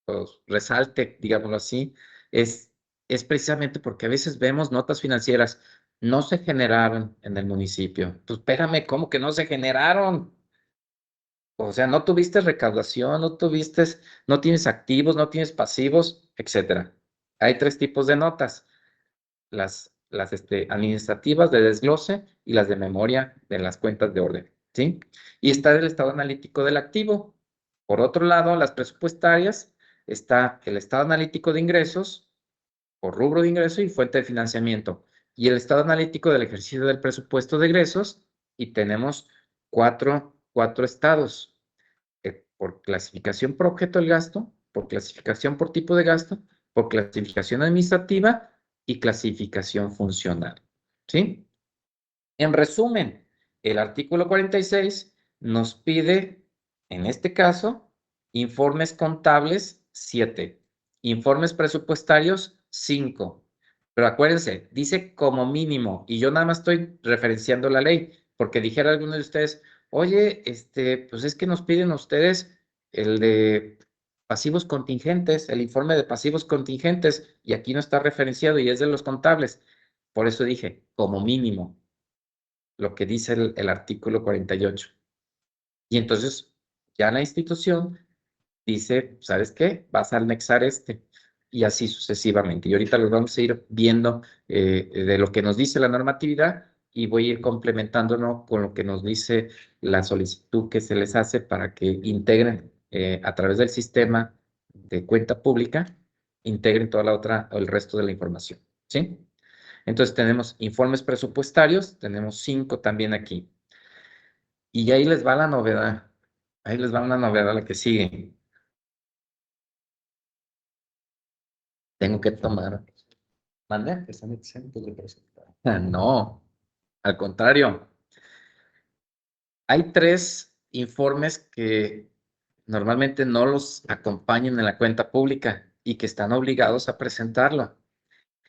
pues, resalte, digámoslo así, es precisamente porque a veces vemos notas financieras, no se generaron en el municipio. Pues espérame, ¿cómo que no se generaron? O sea, no tuviste recaudación, no tienes activos, no tienes pasivos, etcétera. Hay tres tipos de notas, las administrativas de desglose y las de memoria de las cuentas de orden, ¿sí? Y está el estado analítico del activo. Por otro lado, las presupuestarias, está el estado analítico de ingresos, por rubro de ingreso y fuente de financiamiento, y el estado analítico del ejercicio del presupuesto de egresos, y tenemos cuatro estados, por clasificación por objeto del gasto, por clasificación por tipo de gasto, por clasificación administrativa y clasificación funcional, ¿sí? En resumen, el artículo 46 nos pide, en este caso, informes contables 7, informes presupuestarios 5. Pero acuérdense, dice como mínimo, y yo nada más estoy referenciando la ley, porque dijera alguno de ustedes, oye, pues es que nos piden ustedes el de pasivos contingentes, el informe de pasivos contingentes, y aquí no está referenciado y es de los contables. Por eso dije, como mínimo lo que dice el artículo 48. Y entonces ya la institución dice, ¿sabes qué? Vas a anexar este. Y así sucesivamente. Y ahorita los vamos a ir viendo de lo que nos dice la normatividad y voy a ir complementándolo con lo que nos dice la solicitud que se les hace para que integren a través del sistema de cuenta pública, integren toda la otra o el resto de la información. ¿Sí? Entonces tenemos informes presupuestarios, tenemos 5 también aquí. Y ahí les va la novedad. Ahí les va una novedad la que sigue. Tengo que tomar. ¿Mande? Que están exentos de presentar. No, al contrario. Hay 3 informes que normalmente no los acompañan en la cuenta pública y que están obligados a presentarlo.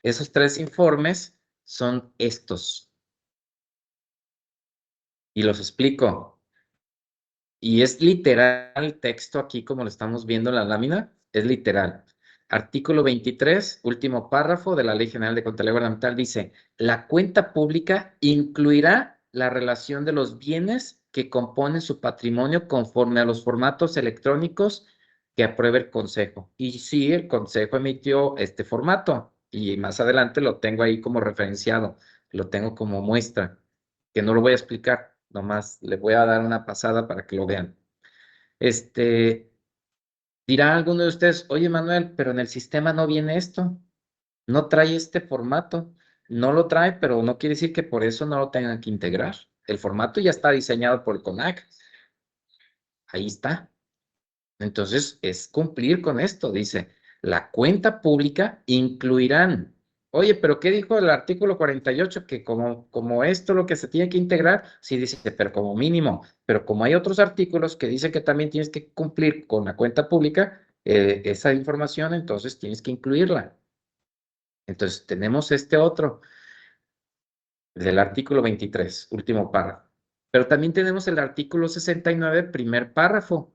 Esos 3 informes son estos. Y los explico. Y es literal el texto aquí, como lo estamos viendo en la lámina, es literal. Artículo 23, último párrafo de la Ley General de Contabilidad Gubernamental dice, la cuenta pública incluirá la relación de los bienes que componen su patrimonio conforme a los formatos electrónicos que apruebe el Consejo. Y sí, el Consejo emitió este formato y más adelante lo tengo ahí como referenciado, lo tengo como muestra, que no lo voy a explicar. Nomás le voy a dar una pasada para que lo vean. Dirá alguno de ustedes, oye Manuel, pero en el sistema no viene esto, no trae este formato. No lo trae, pero no quiere decir que por eso no lo tengan que integrar. El formato ya está diseñado por el CONAC. Ahí está. Entonces, es cumplir con esto. Dice, la cuenta pública incluirán, Oye, pero ¿qué dijo el artículo 48? Que como esto lo que se tiene que integrar, sí dice, pero como mínimo, pero como hay otros artículos que dicen que también tienes que cumplir con la cuenta pública, esa información, entonces tienes que incluirla. Entonces tenemos este otro del artículo 23, último párrafo. Pero también tenemos el artículo 69, primer párrafo.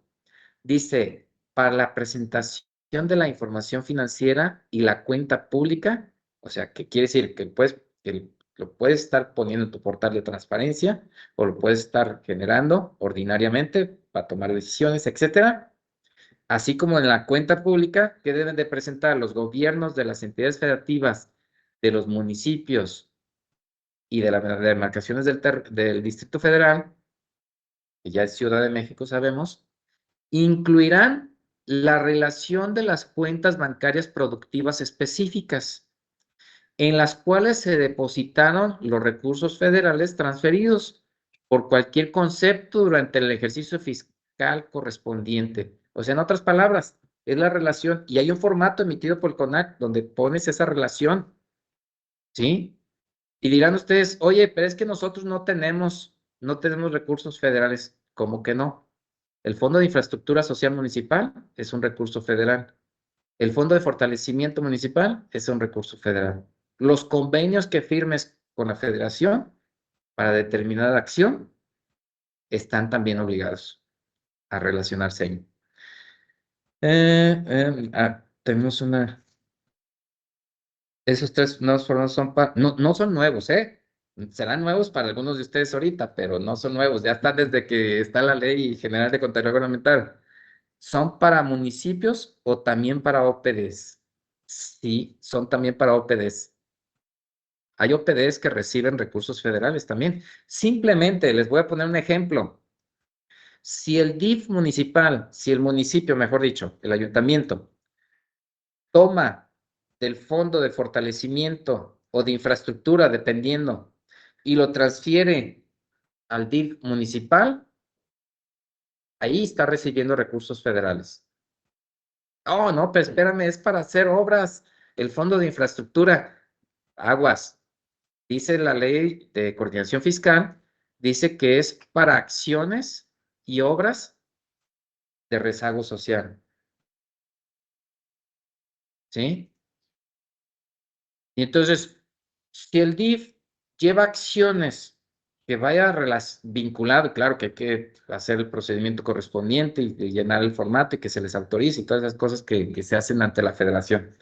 Dice, para la presentación de la información financiera y la cuenta pública, o sea, que quiere decir que lo puedes estar poniendo en tu portal de transparencia o lo puedes estar generando ordinariamente para tomar decisiones, etcétera. Así como en la cuenta pública que deben de presentar los gobiernos de las entidades federativas, de los municipios y de las demarcaciones del Distrito Federal, que ya es Ciudad de México, sabemos, incluirán la relación de las cuentas bancarias productivas específicas, en las cuales se depositaron los recursos federales transferidos por cualquier concepto durante el ejercicio fiscal correspondiente. O sea, en otras palabras, es la relación, y hay un formato emitido por el CONAC donde pones esa relación, ¿sí? Y dirán ustedes, oye, pero es que nosotros no tenemos recursos federales. ¿Cómo que no? El Fondo de Infraestructura Social Municipal es un recurso federal. El Fondo de Fortalecimiento Municipal es un recurso federal. Los convenios que firmes con la federación para determinada acción están también obligados a relacionarse ahí. Tenemos una. Esos tres nuevos formatos no son nuevos, ¿eh? Serán nuevos para algunos de ustedes ahorita, pero no son nuevos. Ya están desde que está la Ley General de Contabilidad Gubernamental. ¿Son para municipios o también para OPDs? Sí, son también para OPDs. Hay OPDs que reciben recursos federales también. Simplemente les voy a poner un ejemplo. Si el DIF municipal, si el municipio, mejor dicho, el ayuntamiento, toma del fondo de fortalecimiento o de infraestructura, dependiendo, y lo transfiere al DIF municipal, ahí está recibiendo recursos federales. Oh, no, pero espérame, es para hacer obras, el fondo de infraestructura, aguas. Dice la ley de coordinación fiscal, dice que es para acciones y obras de rezago social. ¿Sí? Y entonces, si el DIF lleva acciones que vaya vinculado, claro que hay que hacer el procedimiento correspondiente y llenar el formato y que se les autorice y todas esas cosas que se hacen ante la federación.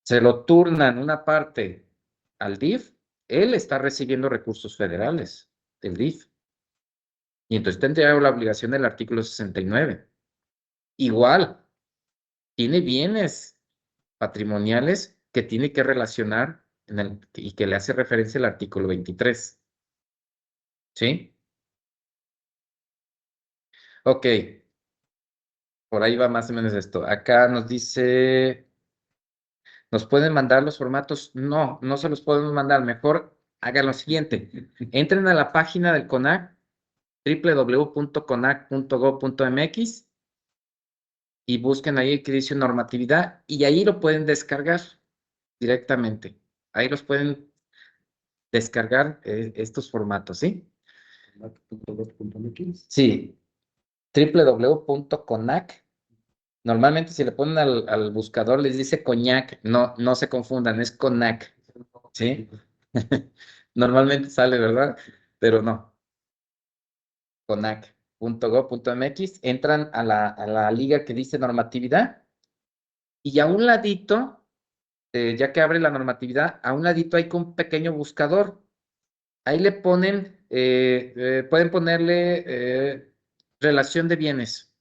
Se lo turnan una parte al DIF, él está recibiendo recursos federales, el DIF. Y entonces tendría la obligación del artículo 69. Igual, tiene bienes patrimoniales que tiene que relacionar y que le hace referencia el artículo 23. ¿Sí? Ok, por ahí va más o menos esto. Acá nos dice, ¿nos pueden mandar los formatos? No, no se los podemos mandar. Mejor hagan lo siguiente. Entren a la página del CONAC, www.conac.gov.mx, y busquen ahí que dice normatividad y ahí lo pueden descargar directamente. Ahí los pueden descargar estos formatos, ¿sí? Sí, www.conac. Normalmente si le ponen al buscador les dice coñac, no se confundan, es conac, ¿sí? Normalmente sale, ¿verdad? Pero no, conac.gov.mx, entran a la liga que dice normatividad y a un ladito, ya que abre la normatividad, a un ladito hay un pequeño buscador. Ahí le ponen, pueden ponerle relación de bienes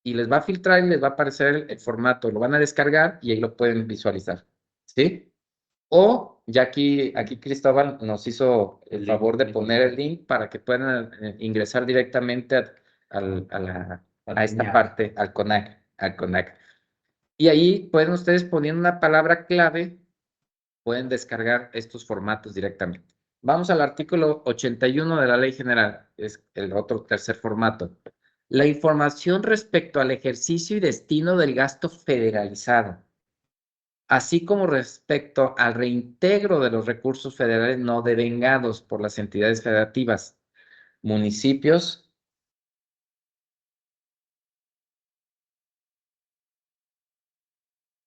y les va a filtrar y les va a aparecer el formato, lo van a descargar y ahí lo pueden visualizar, ¿sí? O ya aquí Cristóbal nos hizo el favor de poner el link para que puedan ingresar directamente a esta parte, al CONAC. Y ahí pueden ustedes poniendo una palabra clave, pueden descargar estos formatos directamente. Vamos al artículo 81 de la Ley General, es el otro tercer formato. La información respecto al ejercicio y destino del gasto federalizado. así como respecto al reintegro de los recursos federales no devengados por las entidades federativas, municipios.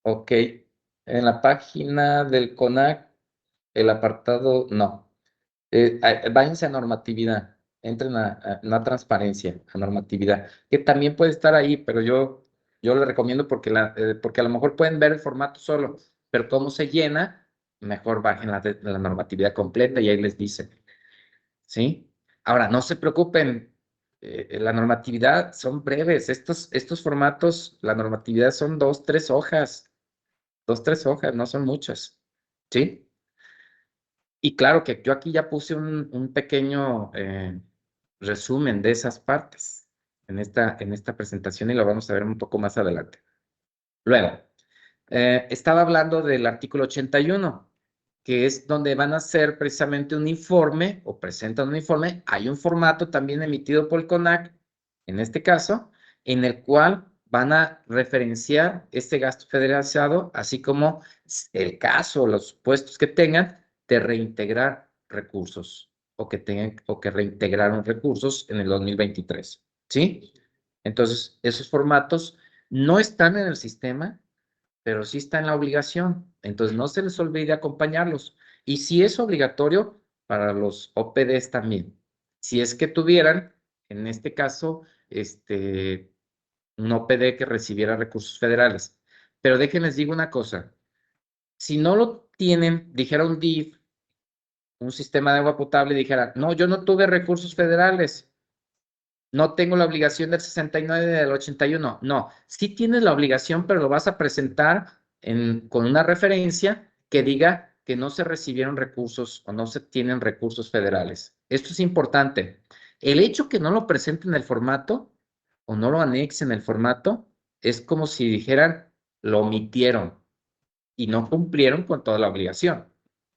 Ok, en la página del CONAC, el apartado, no. Váyanse a normatividad, entren a no a transparencia, a normatividad, que también puede estar ahí, pero yo le recomiendo porque a lo mejor pueden ver el formato solo, pero cómo se llena, mejor bajen la normatividad completa y ahí les dice, ¿sí? Ahora, no se preocupen, la normatividad son breves, estos formatos, la normatividad son 2, 3 hojas, no son muchas, ¿sí? Y claro que yo aquí ya puse un pequeño resumen de esas partes en esta presentación y lo vamos a ver un poco más adelante. Luego, estaba hablando del artículo 81, que es donde van a hacer precisamente un informe o presentan un informe. Hay un formato también emitido por el CONAC, en este caso, en el cual van a referenciar este gasto federalizado, así como el caso, los supuestos que tengan de reintegrar recursos o que reintegraron recursos en el 2023, ¿sí? Entonces, esos formatos no están en el sistema, pero sí está en la obligación. Entonces, no se les olvide acompañarlos. Y si es obligatorio para los OPDs también. Si es que tuvieran, en este caso, un OPD que recibiera recursos federales. Pero déjenles digo una cosa. Si no lo tienen, dijera un DIF, un sistema de agua potable, dijera, no, yo no tuve recursos federales. No tengo la obligación del 69 y del 81. No, sí tienes la obligación, pero lo vas a presentar con una referencia que diga que no se recibieron recursos o no se tienen recursos federales. Esto es importante. El hecho que no lo presenten en el formato o no lo anexen en el formato es como si dijeran lo omitieron y no cumplieron con toda la obligación.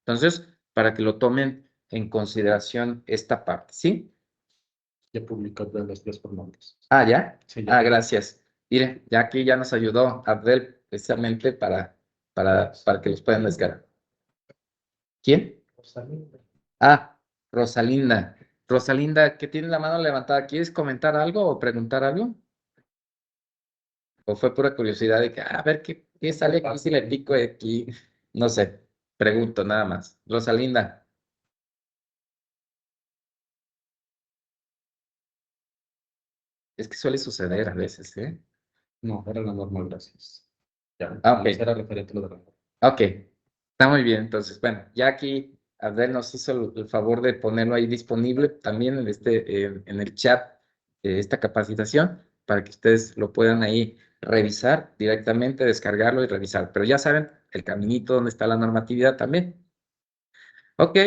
Entonces, para que lo tomen en consideración esta parte, ¿sí? Ya publicó de los 10 formatos. Ah, ¿ya? Sí, ya. Gracias. Mire, ya aquí ya nos ayudó Abdel precisamente para que los puedan descargar. ¿Quién? Rosalinda. Ah, Rosalinda. Rosalinda, que tiene la mano levantada. ¿Quieres comentar algo o preguntar algo? ¿O fue pura curiosidad de que, a ver, qué sale aquí si le pico aquí? No sé, pregunto nada más. Rosalinda, es que suele suceder a veces, ¿eh? No, era la normal, gracias. Ya, Ah, ok. era referente a lo de la norma. Ok, está muy bien. Entonces, bueno, ya aquí Abdel nos hizo el favor de ponerlo ahí disponible también en el chat de esta capacitación para que ustedes lo puedan ahí revisar directamente, descargarlo y revisar. Pero ya saben el caminito donde está la normatividad también. Ok,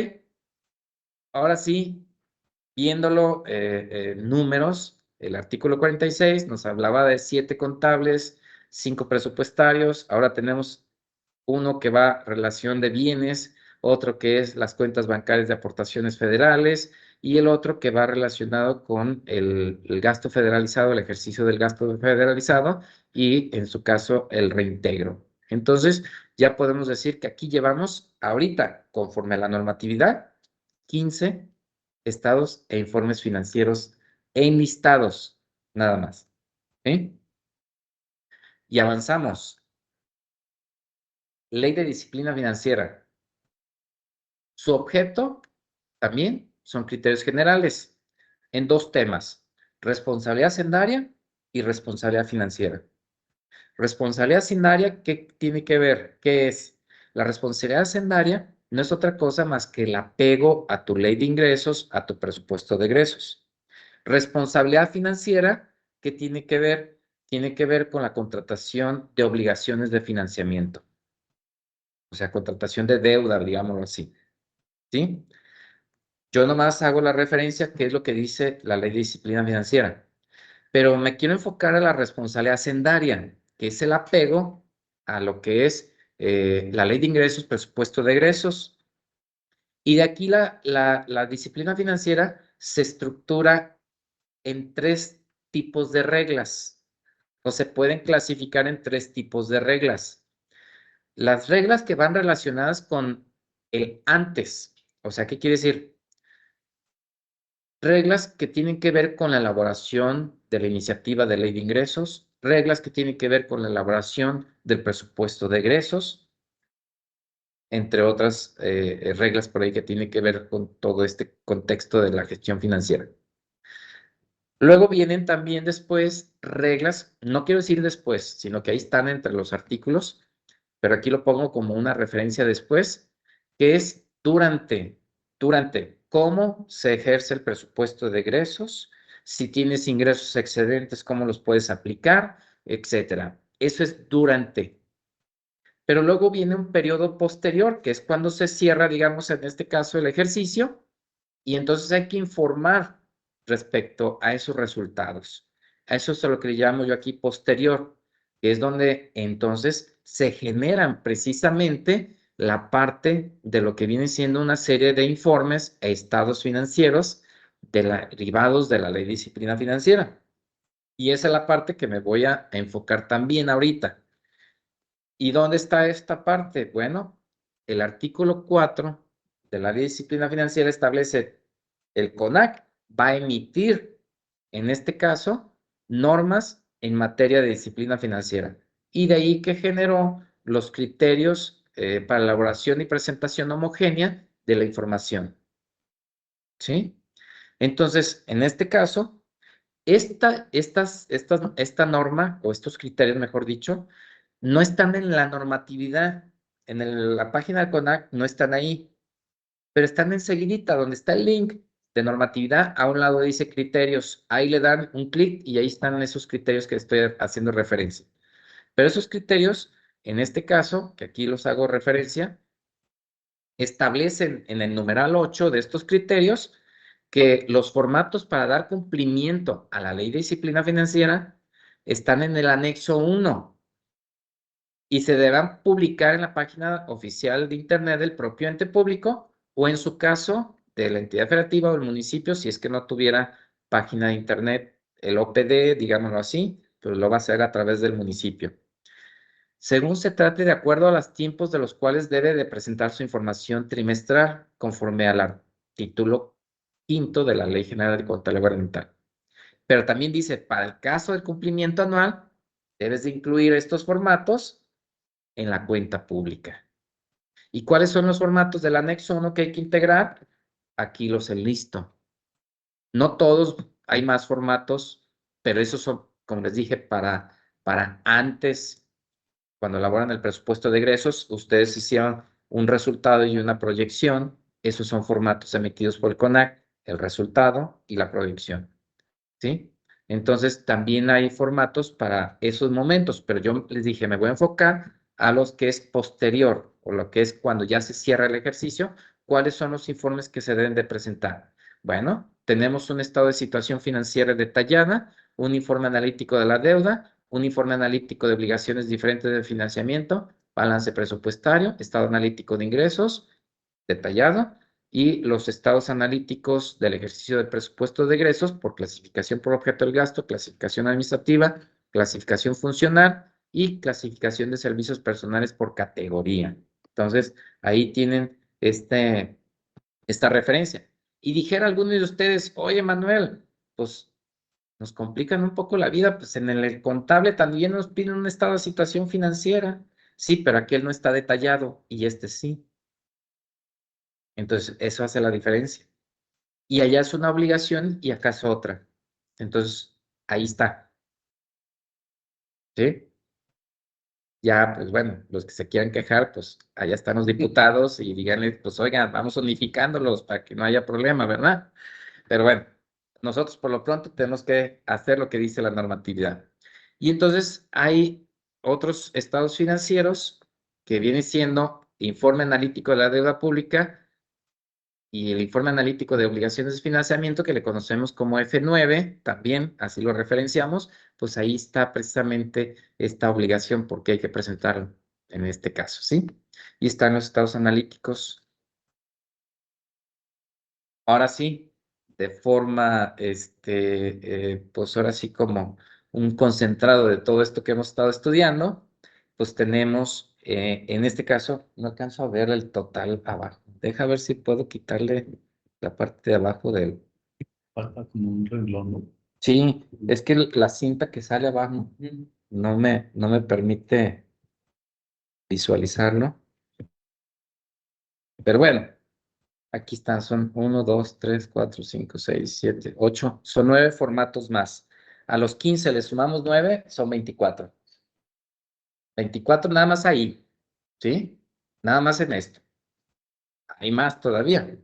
ahora sí, viéndolo números, el artículo 46 nos hablaba de 7 contables, 5 presupuestarios. Ahora tenemos uno que va relación de bienes, otro que es las cuentas bancarias de aportaciones federales y el otro que va relacionado con el gasto federalizado, el ejercicio del gasto federalizado y en su caso el reintegro. Entonces, ya podemos decir que aquí llevamos ahorita, conforme a la normatividad, 15 estados e informes financieros enlistados, nada más. ¿Sí? Y avanzamos. Ley de disciplina financiera. Su objeto también son criterios generales en 2 temas, responsabilidad hacendaria y responsabilidad financiera. Responsabilidad hacendaria, ¿qué tiene que ver? ¿Qué es? La responsabilidad hacendaria no es otra cosa más que el apego a tu ley de ingresos, a tu presupuesto de egresos. Responsabilidad financiera, ¿qué tiene que ver? Tiene que ver con la contratación de obligaciones de financiamiento, o sea, contratación de deuda, digámoslo así, ¿sí? Yo nomás hago la referencia, que es lo que dice la ley de disciplina financiera, pero me quiero enfocar a la responsabilidad hacendaria, que es el apego a lo que es la ley de ingresos, presupuesto de egresos. Y de aquí la disciplina financiera se estructura en 3 tipos de reglas, o se pueden clasificar en 3 tipos de reglas. Las reglas que van relacionadas con el antes. O sea, ¿qué quiere decir? Reglas que tienen que ver con la elaboración de la iniciativa de ley de ingresos, reglas que tienen que ver con la elaboración del presupuesto de egresos, entre otras reglas por ahí que tienen que ver con todo este contexto de la gestión financiera. Luego vienen también después reglas, no quiero decir después, sino que ahí están entre los artículos, pero aquí lo pongo como una referencia después, que es durante cómo se ejerce el presupuesto de egresos, si tienes ingresos excedentes, cómo los puedes aplicar, etcétera. Eso es durante. Pero luego viene un periodo posterior, que es cuando se cierra, digamos, en este caso, el ejercicio, y entonces hay que informar respecto a esos resultados. A eso es lo que le llamo yo aquí posterior, que es donde entonces se generan precisamente la parte de lo que viene siendo una serie de informes e estados financieros derivados de la ley de disciplina financiera. Y esa es la parte que me voy a enfocar también ahorita. ¿Y dónde está esta parte? Bueno, el artículo 4 de la ley de disciplina financiera establece el CONAC va a emitir, en este caso, normas en materia de disciplina financiera. Y de ahí que generó los criterios para elaboración y presentación homogénea de la información. ¿Sí? Entonces, en este caso, esta norma, o estos criterios, mejor dicho, no están en la normatividad. En la página del CONAC no están ahí, pero están enseguidita, donde está el link de normatividad, a un lado dice criterios. Ahí le dan un clic y ahí están esos criterios que estoy haciendo referencia. Pero esos criterios, en este caso, que aquí los hago referencia, establecen en el numeral 8 de estos criterios que los formatos para dar cumplimiento a la ley de disciplina financiera están en el anexo 1 y se deberán publicar en la página oficial de Internet del propio ente público o en su caso de la entidad federativa o el municipio si es que no tuviera página de Internet, el OPD, digámoslo así, pues lo va a hacer a través del municipio. Según se trate de acuerdo a los tiempos de los cuales debe de presentar su información trimestral conforme al título quinto de la Ley General de Contabilidad Gubernamental. Pero también dice, para el caso del cumplimiento anual, debes de incluir estos formatos en la cuenta pública. ¿Y cuáles son los formatos del anexo 1 que hay que integrar? Aquí los enlisto. No todos, hay más formatos, pero esos son, como les dije, para antes, cuando elaboran el presupuesto de egresos, ustedes hicieron un resultado y una proyección. Esos son formatos emitidos por el CONAC, el resultado y la proyección. ¿Sí? Entonces, también hay formatos para esos momentos, pero yo les dije, me voy a enfocar a los que es posterior, o lo que es cuando ya se cierra el ejercicio, ¿cuáles son los informes que se deben de presentar? Bueno, tenemos un estado de situación financiera detallada, un informe analítico de la deuda, un informe analítico de obligaciones diferentes de financiamiento, balance presupuestario, estado analítico de ingresos detallado, y los estados analíticos del ejercicio del presupuesto de egresos por clasificación por objeto del gasto, clasificación administrativa, clasificación funcional y clasificación de servicios personales por categoría. Entonces, ahí tienen esta referencia. Y dijera alguno de ustedes, oye, Manuel, pues nos complican un poco la vida, pues en el contable también nos piden un estado de situación financiera. Sí, pero aquel no está detallado y este sí. Entonces, eso hace la diferencia. Y allá es una obligación y acá es otra. Entonces, ahí está. ¿Sí? Ya, pues bueno, los que se quieran quejar, pues allá están los diputados y díganle, pues oigan, vamos unificándolos para que no haya problema, ¿verdad? Pero bueno, nosotros por lo pronto tenemos que hacer lo que dice la normatividad. Y entonces hay otros estados financieros que viene siendo informe analítico de la deuda pública y el informe analítico de obligaciones de financiamiento que le conocemos como F9, también así lo referenciamos, pues ahí está precisamente esta obligación porque hay que presentarlo en este caso, ¿sí? Y están los estados analíticos. Ahora sí, de forma, pues ahora sí como un concentrado de todo esto que hemos estado estudiando, pues tenemos En este caso, no alcanzo a ver el total abajo. Deja ver si puedo quitarle la parte de abajo del... Falta como un renglón, ¿no? Sí, es que la cinta que sale abajo no me permite visualizarlo. Pero bueno, aquí están, son 1, 2, 3, 4, 5, 6, 7, 8. Son 9 formatos más. A los 15 le sumamos 9, son 24. 24 nada más ahí, ¿sí? Nada más en esto. Hay más todavía,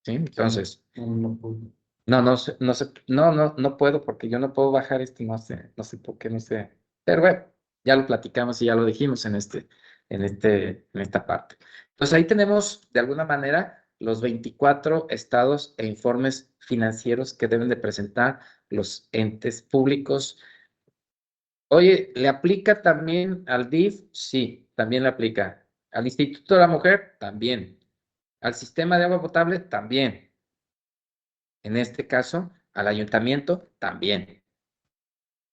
¿sí? Entonces, No puedo. no puedo porque yo no puedo bajar esto, no sé por qué, no sé. Pero bueno, ya lo platicamos y ya lo dijimos en esta parte. Entonces ahí tenemos de alguna manera los 24 estados e informes financieros que deben de presentar los entes públicos. Oye, ¿le aplica también al DIF? Sí, también le aplica. ¿Al Instituto de la Mujer? También. ¿Al sistema de agua potable? También. En este caso, al ayuntamiento también,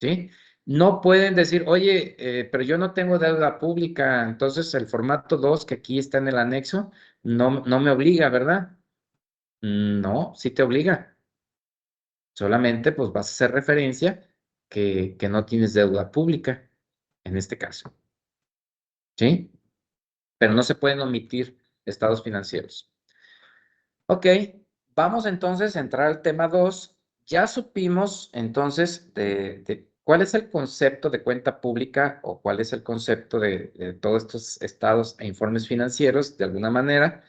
¿sí? No pueden decir, oye, pero yo no tengo deuda pública, entonces el formato 2 que aquí está en el anexo no me obliga, ¿verdad? No, sí te obliga. Solamente pues vas a hacer referencia que no tienes deuda pública, en este caso, ¿sí? Pero no se pueden omitir estados financieros. Ok, vamos entonces a entrar al tema 2. Ya supimos entonces de cuál es el concepto de cuenta pública o cuál es el concepto de todos estos estados e informes financieros. De alguna manera,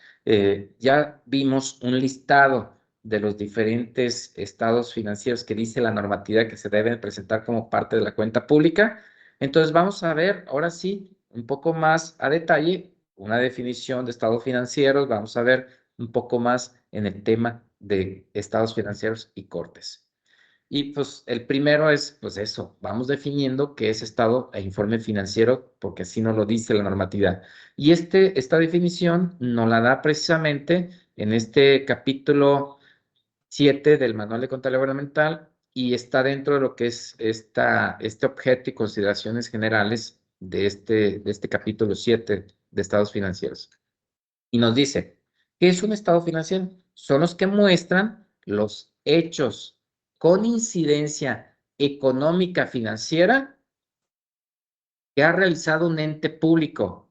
ya vimos un listado de los diferentes estados financieros que dice la normatividad que se deben presentar como parte de la cuenta pública. Entonces vamos a ver ahora sí un poco más a detalle una definición de estados financieros. Vamos a ver un poco más en el tema de estados financieros y cortes. Y pues el primero es, pues eso, vamos definiendo qué es estado e informe financiero, porque así nos lo dice la normatividad. Y esta definición nos la da precisamente en este capítulo 7 del Manual de Contabilidad Gubernamental y está dentro de lo que es este objeto y consideraciones generales de este capítulo 7 de estados financieros. Y nos dice, ¿qué es un estado financiero? Son los que muestran los hechos con incidencia económica financiera que ha realizado un ente público.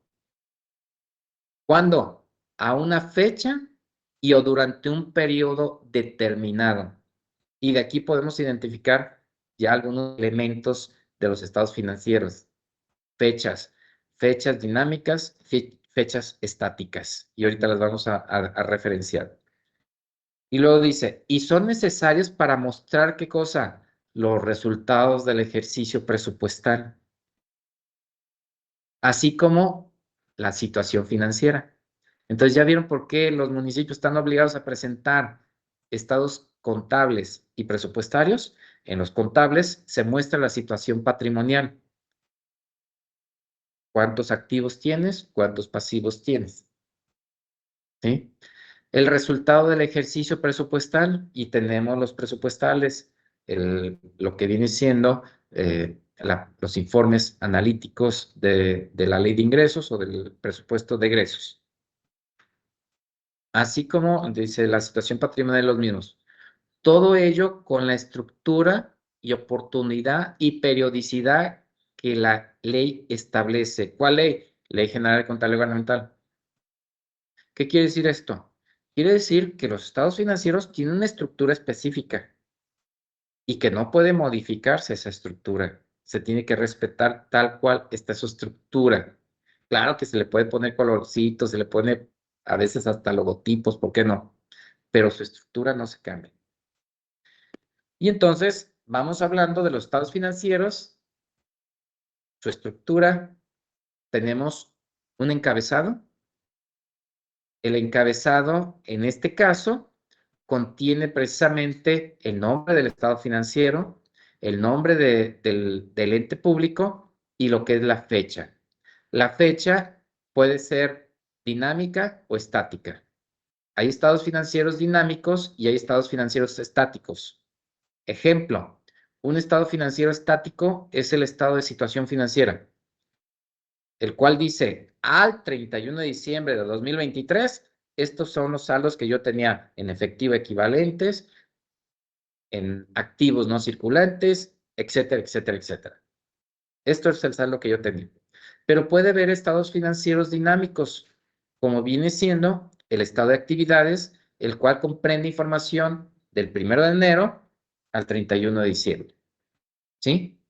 ¿Cuándo? A una fecha y o durante un periodo determinado. Y de aquí podemos identificar ya algunos elementos de los estados financieros. Fechas dinámicas, fechas estáticas. Y ahorita las vamos a referenciar. Y luego dice, y son necesarios para mostrar qué cosa, los resultados del ejercicio presupuestal, así como la situación financiera. Entonces ya vieron por qué los municipios están obligados a presentar estados contables y presupuestarios. En los contables se muestra la situación patrimonial. ¿Cuántos activos tienes? ¿Cuántos pasivos tienes? ¿Sí? El resultado del ejercicio presupuestal y tenemos los presupuestales, lo que viene siendo los informes analíticos de la ley de ingresos o del presupuesto de egresos. Así como dice la situación patrimonial de los mismos. Todo ello con la estructura y oportunidad y periodicidad que la ley establece. ¿Cuál ley? Ley General de Contabilidad Gubernamental. ¿Qué quiere decir esto? Quiere decir que los estados financieros tienen una estructura específica y que no puede modificarse esa estructura. Se tiene que respetar tal cual está su estructura. Claro que se le puede poner colorcitos, se le pone a veces hasta logotipos, ¿por qué no? Pero su estructura no se cambia. Y entonces vamos hablando de los estados financieros, su estructura. Tenemos un encabezado. El encabezado, en este caso, contiene precisamente el nombre del estado financiero, el nombre del ente público y lo que es la fecha. La fecha puede ser dinámica o estática. Hay estados financieros dinámicos y hay estados financieros estáticos. Ejemplo, un estado financiero estático es el estado de situación financiera. el cual dice al 31 de diciembre de 2023, estos son los saldos que yo tenía en efectivo equivalentes, en activos no circulantes, etcétera, etcétera, etcétera. Esto es el saldo que yo tenía. Pero puede haber estados financieros dinámicos, como viene siendo el estado de actividades, el cual comprende información del 1 de enero al 31 de diciembre. ¿Sí?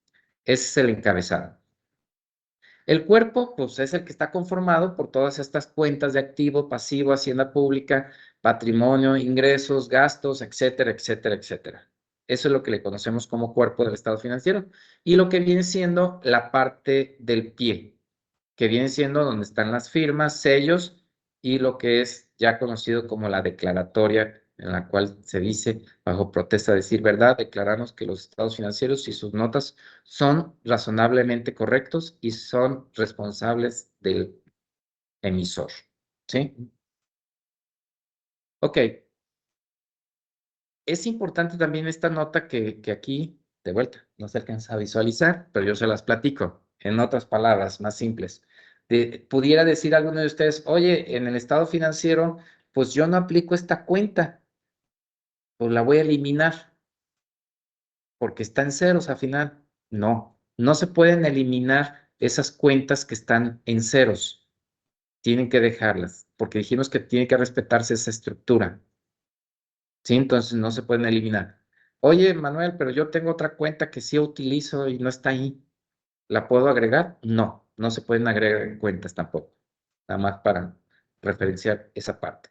Ese es el encabezado. El cuerpo, pues, es el que está conformado por todas estas cuentas de activo, pasivo, hacienda pública, patrimonio, ingresos, gastos, etcétera, etcétera, etcétera. Eso es lo que le conocemos como cuerpo del estado financiero. Y lo que viene siendo la parte del pie, que viene siendo donde están las firmas, sellos y lo que es ya conocido como la declaratoria, en la cual se dice, bajo protesta de decir verdad, declaramos que los estados financieros y sus notas son razonablemente correctos y son responsables del emisor. ¿Sí? Ok. Es importante también esta nota que aquí, de vuelta, no se alcanza a visualizar, pero yo se las platico en otras palabras más simples. Pudiera decir alguno de ustedes, oye, en el estado financiero, pues yo no aplico esta cuenta, pues la voy a eliminar porque está en ceros al final. No, no se pueden eliminar esas cuentas que están en ceros. Tienen que dejarlas, porque dijimos que tiene que respetarse esa estructura. ¿Sí? Entonces no se pueden eliminar. Oye, Manuel, pero yo tengo otra cuenta que sí utilizo y no está ahí. ¿La puedo agregar? No, no se pueden agregar cuentas tampoco. Nada más para referenciar esa parte.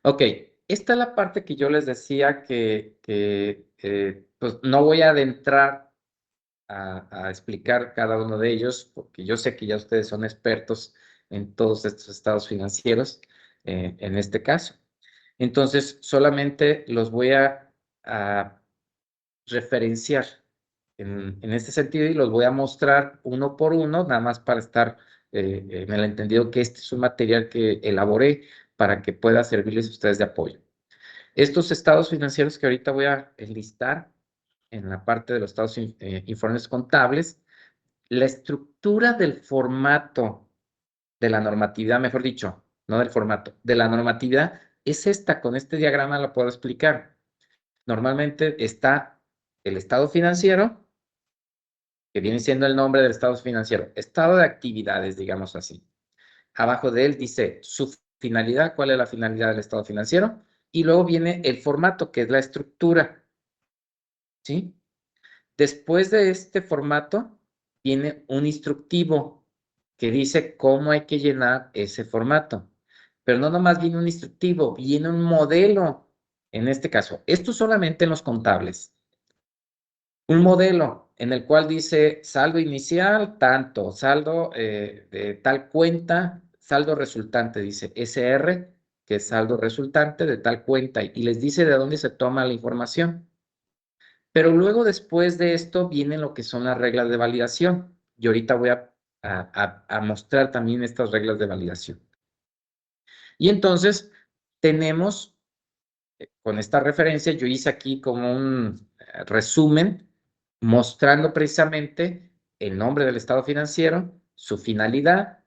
Ok, esta es la parte que yo les decía que pues no voy a adentrar a explicar cada uno de ellos, porque yo sé que ya ustedes son expertos en todos estos estados financieros, en este caso. Entonces, solamente los voy a referenciar en este sentido y los voy a mostrar uno por uno, nada más para estar en el entendido que este es un material que elaboré para que pueda servirles a ustedes de apoyo. Estos estados financieros que ahorita voy a enlistar en la parte de los estados informes contables, la estructura del formato de la normatividad, mejor dicho, no del formato, de la normatividad es esta, con este diagrama lo puedo explicar. Normalmente está el estado financiero, que viene siendo el nombre del estado financiero, estado de actividades, digamos así. Abajo de él dice su finalidad, cuál es la finalidad del estado financiero, y luego viene el formato, que es la estructura, ¿sí? Después de este formato, viene un instructivo que dice cómo hay que llenar ese formato. Pero no nomás viene un instructivo, viene un modelo, en este caso. Esto solamente en los contables. Un modelo en el cual dice saldo inicial, tanto, saldo de tal cuenta, saldo resultante, dice SR, que es saldo resultante de tal cuenta, y les dice de dónde se toma la información. Pero luego, después de esto, vienen lo que son las reglas de validación. Y ahorita voy a mostrar también estas reglas de validación. Y entonces, tenemos, con esta referencia, yo hice aquí como un resumen mostrando precisamente el nombre del estado financiero, su finalidad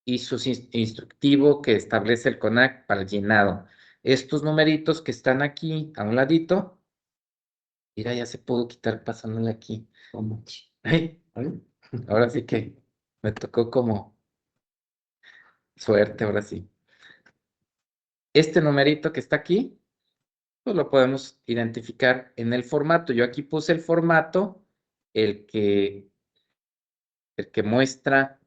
y su instructivo que establece el CONAC para el llenado. Estos numeritos que están aquí a un ladito, mira, ya se pudo quitar pasándole aquí. Ay, ahora sí que me tocó como suerte, ahora sí. Este numerito que está aquí, pues lo podemos identificar en el formato. Yo aquí puse el formato, el que, el que muestra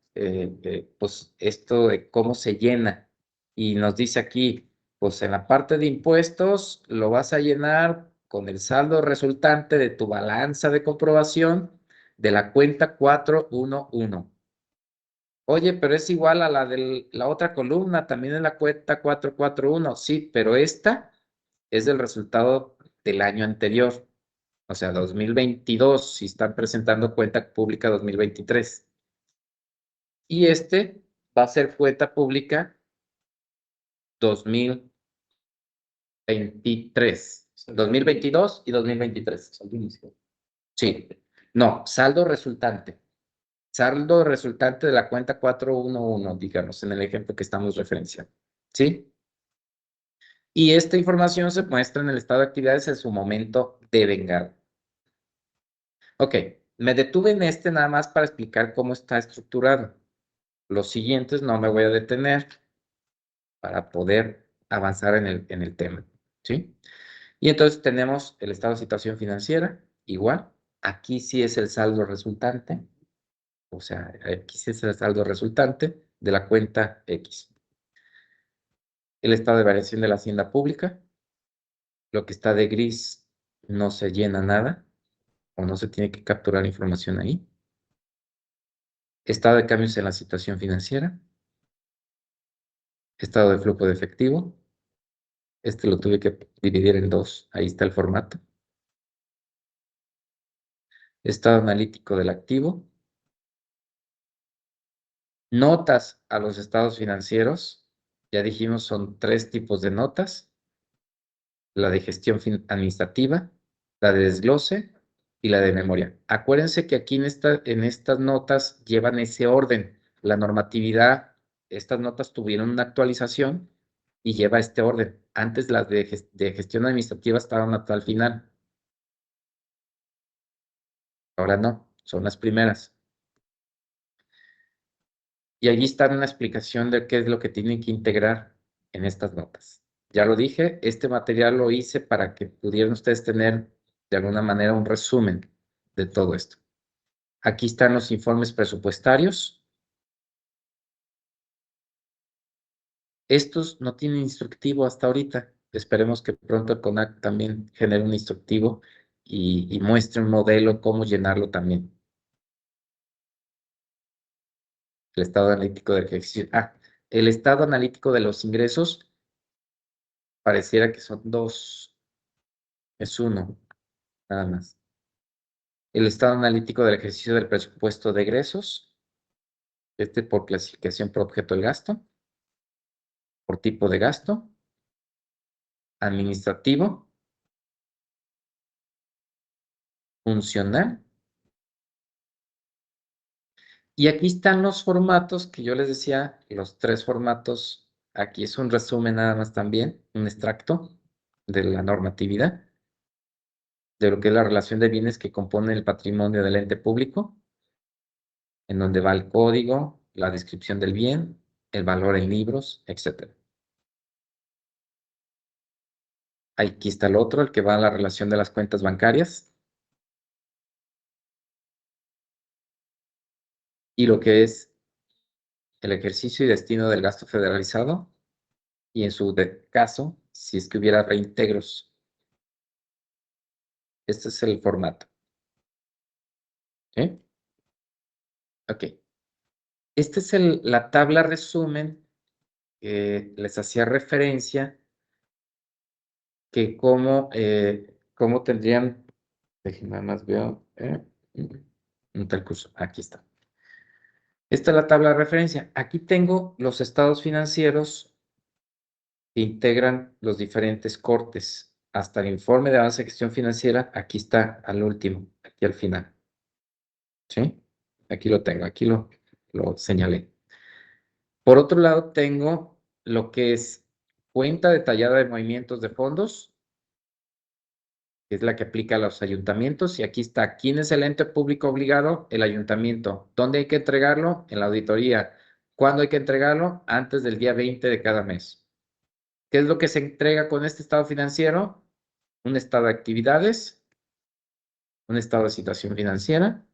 pues esto de cómo se llena. Y nos dice aquí, pues en la parte de impuestos lo vas a llenar con el saldo resultante de tu balanza de comprobación de la cuenta 411. Oye, pero es igual a la de la otra columna, también es la cuenta 441. Sí, pero esta es el resultado del año anterior, o sea, 2022, si están presentando cuenta pública 2023. Y este va a ser cuenta pública 2023, 2022 y 2023. Saldo inicial. Sí, no, saldo resultante. saldo resultante de la cuenta 411, digamos, en el ejemplo que estamos referenciando, ¿sí? Y esta información se muestra en el estado de actividades en su momento de vengado. Ok, me detuve en este nada más para explicar cómo está estructurado. Los siguientes no me voy a detener para poder avanzar en el tema, ¿sí? Y entonces tenemos el estado de situación financiera, igual. Aquí sí es el saldo resultante, o sea, aquí sí es el saldo resultante de la cuenta X. El estado de variación de la hacienda pública, lo que está de gris no se llena nada, o no se tiene que capturar información ahí. Estado de cambios en la situación financiera, estado de flujo de efectivo. Este lo tuve que dividir en dos, ahí está el formato. Estado analítico del activo. Notas a los estados financieros. Ya dijimos, son 3 tipos de notas. La de gestión administrativa, la de desglose y la de memoria. Acuérdense que aquí en estas notas llevan ese orden. La normatividad, estas notas tuvieron una actualización y lleva este orden. Antes las de gestión administrativa estaban hasta el final. Ahora no, son las primeras. Y allí está una explicación de qué es lo que tienen que integrar en estas notas. Ya lo dije, este material lo hice para que pudieran ustedes tener de alguna manera un resumen de todo esto. Aquí están los informes presupuestarios. Estos no tienen instructivo hasta ahorita. Esperemos que pronto el CONAC también genere un instructivo y muestre un modelo cómo llenarlo también. El estado analítico del ejercicio. El estado analítico de los ingresos pareciera que son 2. Es 1, nada más. El estado analítico del ejercicio del presupuesto de egresos. Por clasificación por objeto del gasto. Por tipo de gasto. Administrativo. Funcional. Y aquí están los formatos que yo les decía, los 3 formatos. Aquí es un resumen nada más también, un extracto de la normatividad, de lo que es la relación de bienes que compone el patrimonio del ente público, en donde va el código, la descripción del bien, el valor en libros, etc. Aquí está el otro, el que va a la relación de las cuentas bancarias. Y lo que es el ejercicio y destino del gasto federalizado. Y en su caso, si es que hubiera reintegros. Este es el formato. ¿Sí? Ok. Esta es la tabla resumen que les hacía referencia que cómo tendrían, déjenme nada más veo, un tal curso, aquí está. Esta es la tabla de referencia. Aquí tengo los estados financieros que integran los diferentes cortes. Hasta el informe de avance de gestión financiera, aquí está al último, aquí al final. ¿Sí? Aquí lo tengo, aquí lo señalé. Por otro lado, tengo lo que es cuenta detallada de movimientos de fondos, que es la que aplica a los ayuntamientos. Y aquí está, ¿quién es el ente público obligado? El ayuntamiento. ¿Dónde hay que entregarlo? En la auditoría. ¿Cuándo hay que entregarlo? Antes del día 20 de cada mes. ¿Qué es lo que se entrega con este estado financiero? Un estado de actividades, un estado de situación financiera,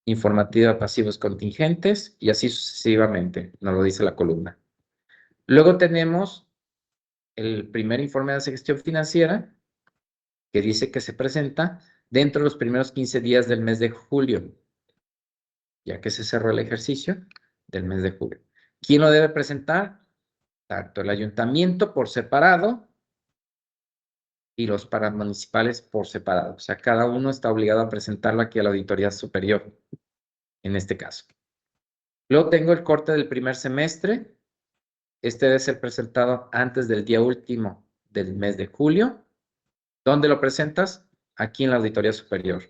informativa de pasivos contingentes y así sucesivamente, nos lo dice la columna. Luego tenemos el primer informe de gestión financiera, que dice que se presenta dentro de los primeros 15 días del mes de julio, ya que se cerró el ejercicio del mes de julio. ¿Quién lo debe presentar? Tanto el ayuntamiento por separado y los paramunicipales por separado. O sea, cada uno está obligado a presentarlo aquí a la auditoría superior, en este caso. Luego tengo el corte del primer semestre. Este debe ser presentado antes del día último del mes de julio. ¿Dónde lo presentas? Aquí en la auditoría superior.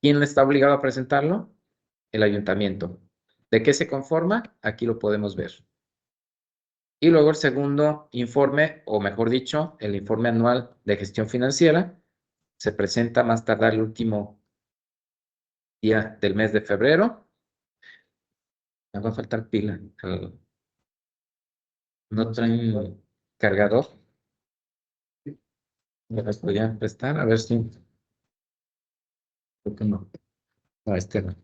¿Quién está obligado a presentarlo? el ayuntamiento. ¿De qué se conforma? Aquí lo podemos ver. Y luego el segundo informe, o mejor dicho, el informe anual de gestión financiera, se presenta más tardar el último día del mes de febrero. Me va a faltar pila. ¿No traen cargador? ¿Me las podían prestar? A ver si. Creo que no. No, este no.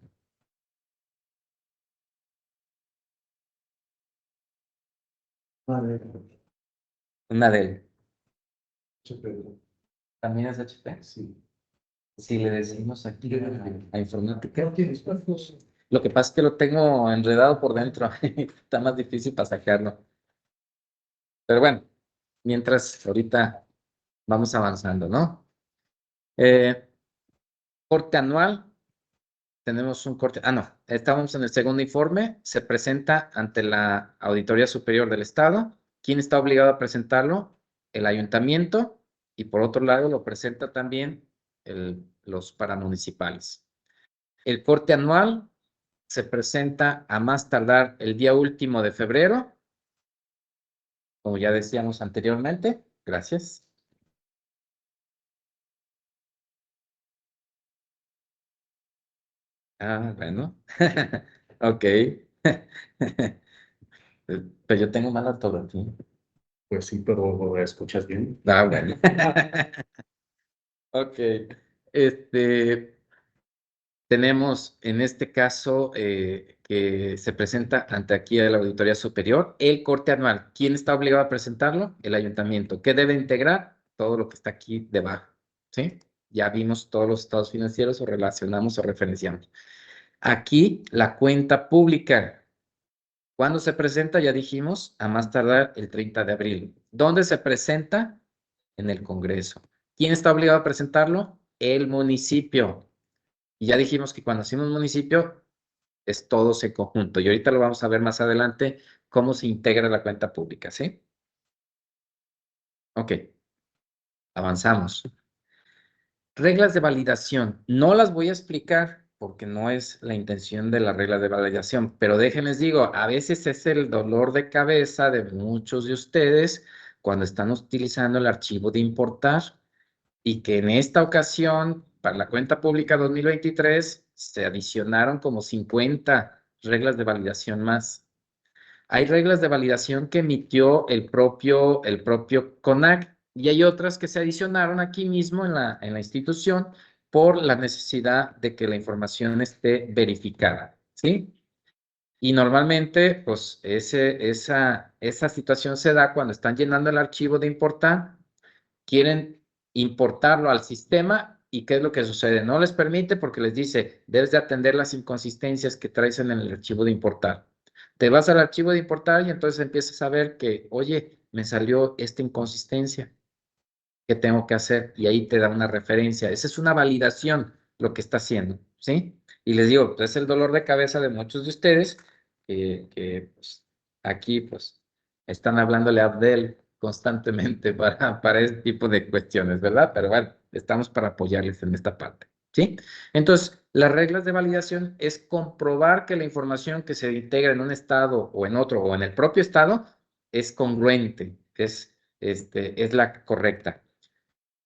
Una de él. ¿También es HP? Sí. Si le decimos aquí a informática. Lo que pasa es que lo tengo enredado por dentro. Está más difícil para sacarlo. Pero bueno, mientras ahorita vamos avanzando, ¿no? Corte anual. Tenemos un corte. No. Estábamos en el segundo informe. Se presenta ante la Auditoría Superior del Estado. ¿Quién está obligado a presentarlo? El ayuntamiento. Y por otro lado, lo presenta también los paramunicipales. El corte anual se presenta a más tardar el día último de febrero, como ya decíamos anteriormente. Gracias. Bueno. Ok. Pero yo tengo mala ortografía. Pues sí, pero ¿escuchas bien? Bueno. Ok. Tenemos en este caso que se presenta ante aquí a la Auditoría Superior el corte anual. ¿Quién está obligado a presentarlo? El ayuntamiento. ¿Qué debe integrar? Todo lo que está aquí debajo. ¿Sí? Ya vimos todos los estados financieros o relacionamos o referenciamos. Aquí la cuenta pública. ¿Cuándo se presenta? Ya dijimos, a más tardar el 30 de abril. ¿Dónde se presenta? En el Congreso. ¿Quién está obligado a presentarlo? El municipio. Y ya dijimos que cuando hacemos municipio es todos en conjunto. Y ahorita lo vamos a ver más adelante cómo se integra la cuenta pública, ¿sí? Ok, avanzamos. Reglas de validación. No las voy a explicar porque no es la intención de la regla de validación, pero déjenles digo, a veces es el dolor de cabeza de muchos de ustedes cuando están utilizando el archivo de importar y que en esta ocasión, para la cuenta pública 2023, se adicionaron como 50 reglas de validación más. Hay reglas de validación que emitió el propio CONAC y hay otras que se adicionaron aquí mismo en la institución por la necesidad de que la información esté verificada, ¿sí? Y normalmente, pues, esa situación se da cuando están llenando el archivo de importar, quieren importarlo al sistema y ¿qué es lo que sucede? No les permite porque les dice, debes de atender las inconsistencias que traes en el archivo de importar. Te vas al archivo de importar y entonces empiezas a ver que, oye, me salió esta inconsistencia. ¿Qué tengo que hacer? Y ahí te da una referencia. Esa es una validación lo que está haciendo, ¿sí? Y les digo, pues, es el dolor de cabeza de muchos de ustedes que pues, aquí pues están hablándole a Abdel constantemente para este tipo de cuestiones, ¿verdad? Pero bueno, estamos para apoyarles en esta parte, ¿sí? Entonces, las reglas de validación es comprobar que la información que se integra en un estado o en otro o en el propio estado es congruente, es la correcta.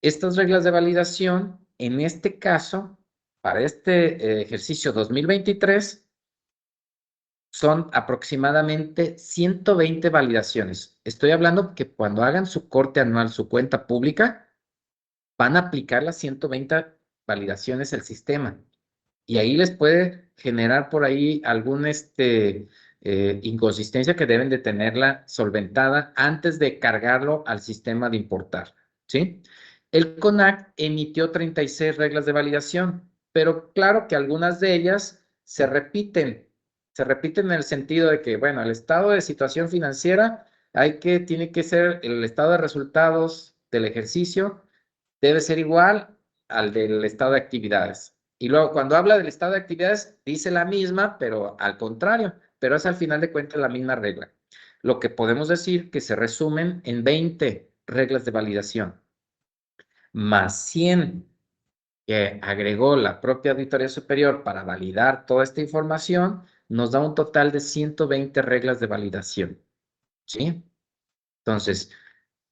Estas reglas de validación, en este caso, para este ejercicio 2023, son aproximadamente 120 validaciones. Estoy hablando que cuando hagan su corte anual, su cuenta pública, van a aplicar las 120 validaciones al sistema. Y ahí les puede generar por ahí alguna inconsistencia que deben de tenerla solventada antes de cargarlo al sistema de importar, ¿sí? El CONAC emitió 36 reglas de validación, pero claro que algunas de ellas se repiten en el sentido de que, bueno, el estado de situación financiera tiene que ser el estado de resultados del ejercicio, debe ser igual al del estado de actividades. Y luego, cuando habla del estado de actividades, dice la misma, pero al contrario, pero es al final de cuentas la misma regla. Lo que podemos decir que se resumen en 20 reglas de validación, más 100 que agregó la propia Auditoría Superior para validar toda esta información, nos da un total de 120 reglas de validación, ¿sí? Entonces,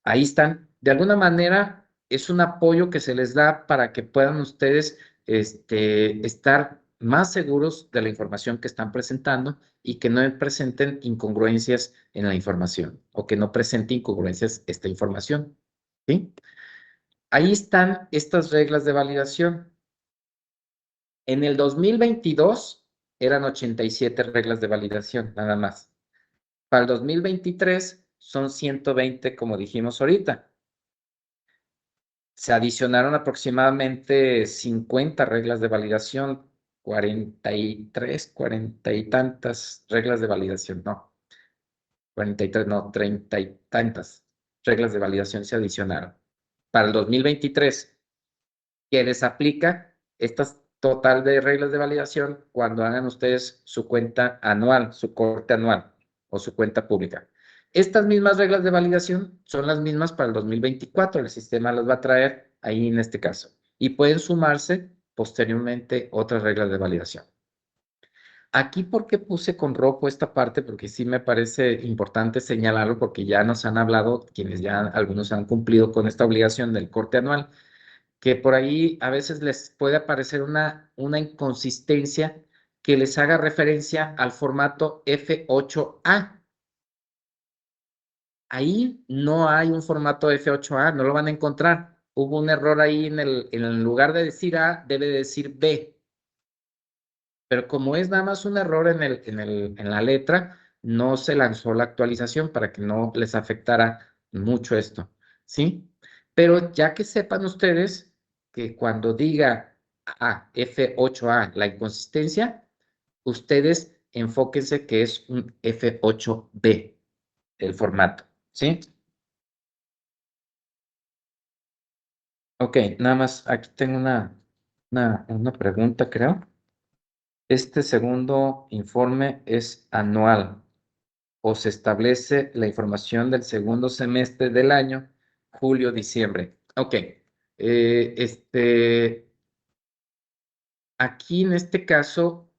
ahí están. De alguna manera, es un apoyo que se les da para que puedan ustedes estar más seguros de la información que están presentando y que no presenten incongruencias en la información o que no presente incongruencias esta información, ¿sí? Ahí están estas reglas de validación. En el 2022 eran 87 reglas de validación, nada más. Para el 2023 son 120, como dijimos ahorita. Se adicionaron aproximadamente 50 reglas de validación, 43, 40 y tantas reglas de validación, no, 43, no, 30 y tantas reglas de validación se adicionaron. Para el 2023, que les aplica estas total de reglas de validación cuando hagan ustedes su cuenta anual, su corte anual o su cuenta pública. Estas mismas reglas de validación son las mismas para el 2024. El sistema las va a traer ahí en este caso. Y pueden sumarse posteriormente otras reglas de validación. Aquí, ¿por qué puse con rojo esta parte? Porque sí me parece importante señalarlo porque ya nos han hablado, quienes ya algunos han cumplido con esta obligación del corte anual, que por ahí a veces les puede aparecer una inconsistencia que les haga referencia al formato F8A. Ahí no hay un formato F8A, no lo van a encontrar. Hubo un error ahí en lugar de decir A, debe decir B. Pero como es nada más un error en la letra, no se lanzó la actualización para que no les afectara mucho esto, ¿sí? Pero ya que sepan ustedes que cuando diga F8A la inconsistencia, ustedes enfóquense que es un F8B el formato, ¿sí? Ok, nada más aquí tengo una pregunta, creo. Este segundo informe es anual, o se establece la información del segundo semestre del año, julio, diciembre. Ok, aquí en este caso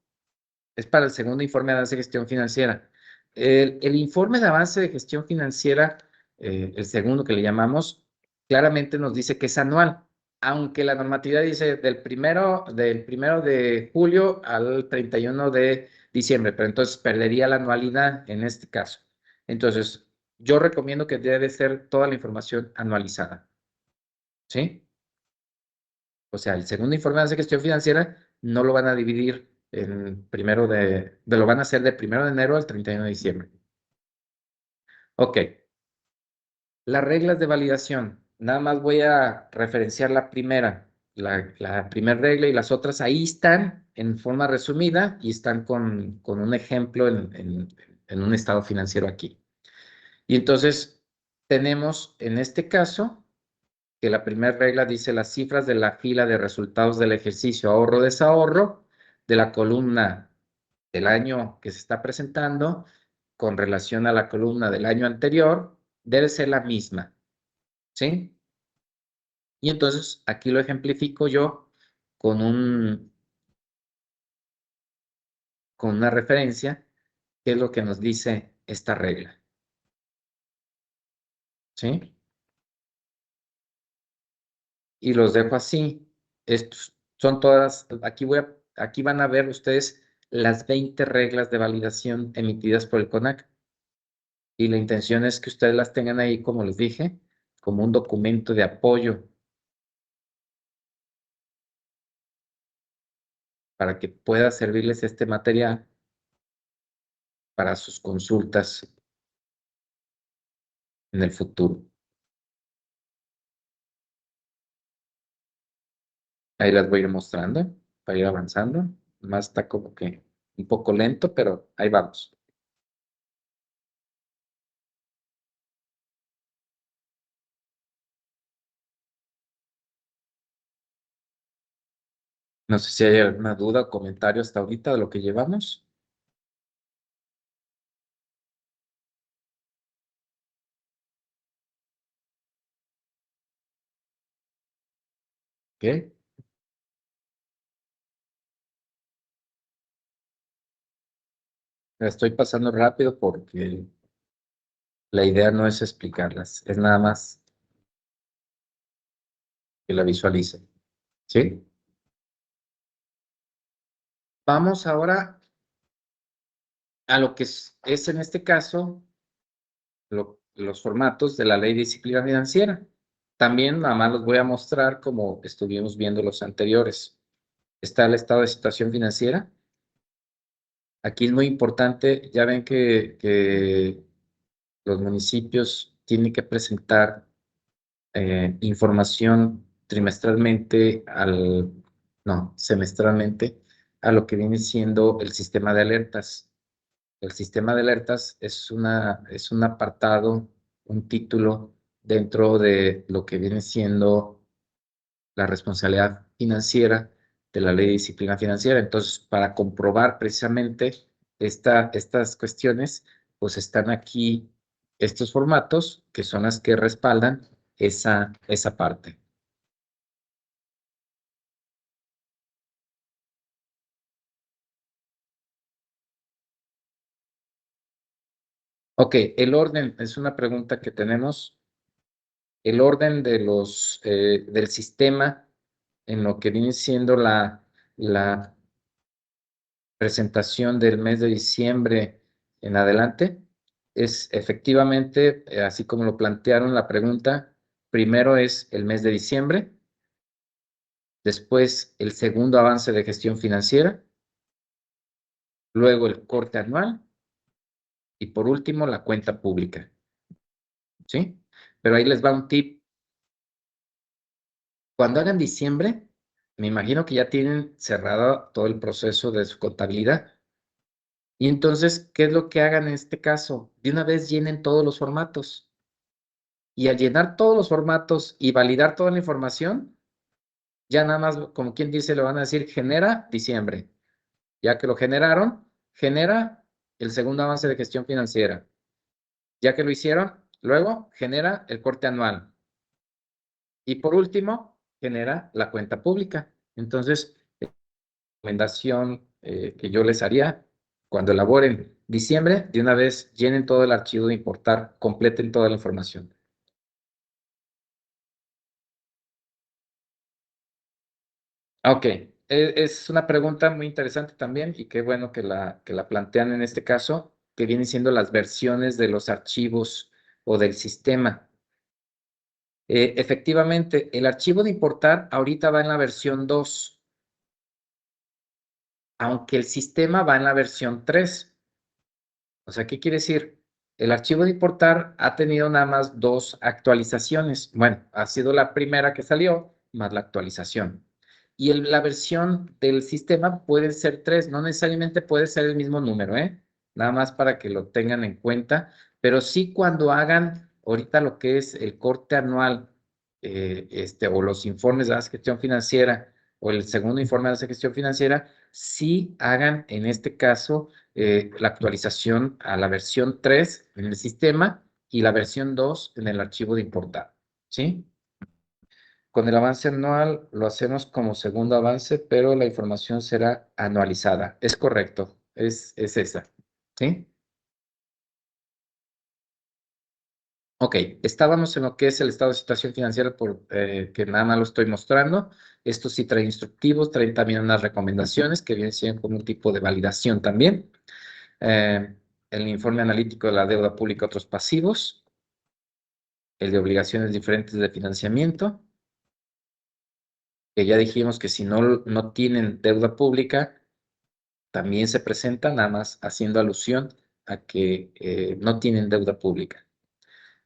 es para el segundo informe de avance de gestión financiera. El informe de avance de gestión financiera, el segundo que le llamamos, claramente nos dice que es anual, aunque la normatividad dice del primero de julio al 31 de diciembre, pero entonces perdería la anualidad en este caso. Entonces, yo recomiendo que debe ser toda la información anualizada, ¿sí? O sea, el segundo informe de gestión financiera no lo van a dividir lo van a hacer de 1 de enero al 31 de diciembre. Ok, las reglas de validación. Nada más voy a referenciar la primera, la primera regla y las otras ahí están en forma resumida y están con un ejemplo en un estado financiero aquí. Y entonces tenemos en este caso que la primera regla dice las cifras de la fila de resultados del ejercicio ahorro-desahorro de la columna del año que se está presentando con relación a la columna del año anterior debe ser la misma, ¿sí? Y entonces aquí lo ejemplifico yo con con una referencia, que es lo que nos dice esta regla, ¿sí? Y los dejo así. Estos son todas, aquí van a ver ustedes las 20 reglas de validación emitidas por el CONAC. Y la intención es que ustedes las tengan ahí, como les dije, como un documento de apoyo para que pueda servirles este material para sus consultas en el futuro. Ahí las voy a ir mostrando para ir avanzando. Más está como que un poco lento, pero ahí vamos. No sé si hay alguna duda o comentario hasta ahorita de lo que llevamos. ¿Ok? La estoy pasando rápido porque la idea no es explicarlas, es nada más que la visualicen. ¿Sí? Vamos ahora a lo que es en este caso los formatos de la ley de disciplina financiera. También nada más los voy a mostrar como estuvimos viendo los anteriores. Está el estado de situación financiera. Aquí es muy importante, ya ven que los municipios tienen que presentar información trimestralmente no, semestralmente a lo que viene siendo el sistema de alertas. El sistema de alertas es un apartado, un título dentro de lo que viene siendo la responsabilidad financiera de la ley de disciplina financiera. Entonces, para comprobar precisamente estas cuestiones, pues están aquí estos formatos que son las que respaldan esa parte. Ok, el orden es una pregunta que tenemos. El orden del sistema en lo que viene siendo la presentación del mes de diciembre en adelante es efectivamente, así como lo plantearon la pregunta, primero es el mes de diciembre, después el segundo avance de gestión financiera, luego el corte anual y por último la cuenta pública. ¿Sí? Pero ahí les va un tip. Cuando hagan diciembre, me imagino que ya tienen cerrado todo el proceso de su contabilidad. Y entonces, ¿qué es lo que hagan en este caso? De una vez llenen todos los formatos. Y al llenar todos los formatos y validar toda la información, ya nada más, como quien dice, le van a decir, genera diciembre. Ya que lo generaron, genera el segundo avance de gestión financiera. Ya que lo hicieron, luego genera el corte anual. Y por último, genera la cuenta pública. Entonces, la recomendación que yo les haría, cuando elaboren diciembre, de una vez llenen todo el archivo de importar, completen toda la información. Ok, es una pregunta muy interesante también y qué bueno que la plantean en este caso, que vienen siendo las versiones de los archivos o del sistema. Efectivamente, el archivo de importar ahorita va en la versión 2, aunque el sistema va en la versión 3. O sea, ¿qué quiere decir? El archivo de importar ha tenido nada más 2 actualizaciones. Bueno, ha sido la primera que salió, más la actualización. Y la versión del sistema puede ser 3, no necesariamente puede ser el mismo número, ¿eh? Nada más para que lo tengan en cuenta. Pero sí cuando hagan ahorita lo que es el corte anual, o los informes de la gestión financiera, o el segundo informe de la gestión financiera, sí hagan en este caso la actualización a la versión 3 en el sistema y la versión 2 en el archivo de importar, ¿sí? Con el avance anual lo hacemos como segundo avance, pero la información será anualizada. Es correcto, es esa, ¿sí? Ok, estábamos en lo que es el estado de situación financiera, que nada más lo estoy mostrando. Esto sí trae instructivos, trae también unas recomendaciones que vienen siendo como un tipo de validación también. El informe analítico de la deuda pública, otros pasivos, el de obligaciones diferentes de financiamiento, que ya dijimos que si no tienen deuda pública, también se presenta, nada más haciendo alusión a que no tienen deuda pública.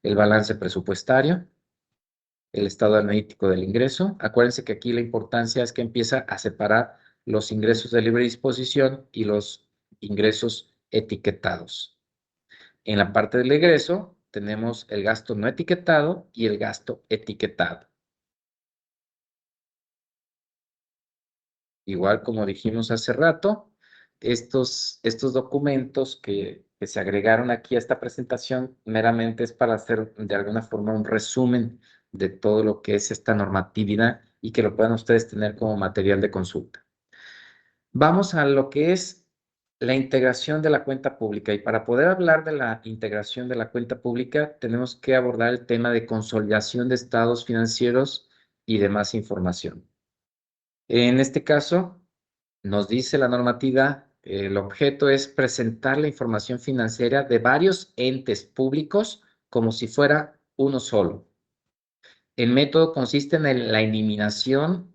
El balance presupuestario, el estado analítico del ingreso. Acuérdense que aquí la importancia es que empieza a separar los ingresos de libre disposición y los ingresos etiquetados. En la parte del egreso tenemos el gasto no etiquetado y el gasto etiquetado. Igual como dijimos hace rato, estos documentos que se agregaron aquí a esta presentación meramente es para hacer de alguna forma un resumen de todo lo que es esta normatividad y que lo puedan ustedes tener como material de consulta. Vamos a lo que es la integración de la cuenta pública. Y para poder hablar de la integración de la cuenta pública, tenemos que abordar el tema de consolidación de estados financieros y demás información. En este caso, nos dice la normativa, el objeto es presentar la información financiera de varios entes públicos como si fuera uno solo. El método consiste en la eliminación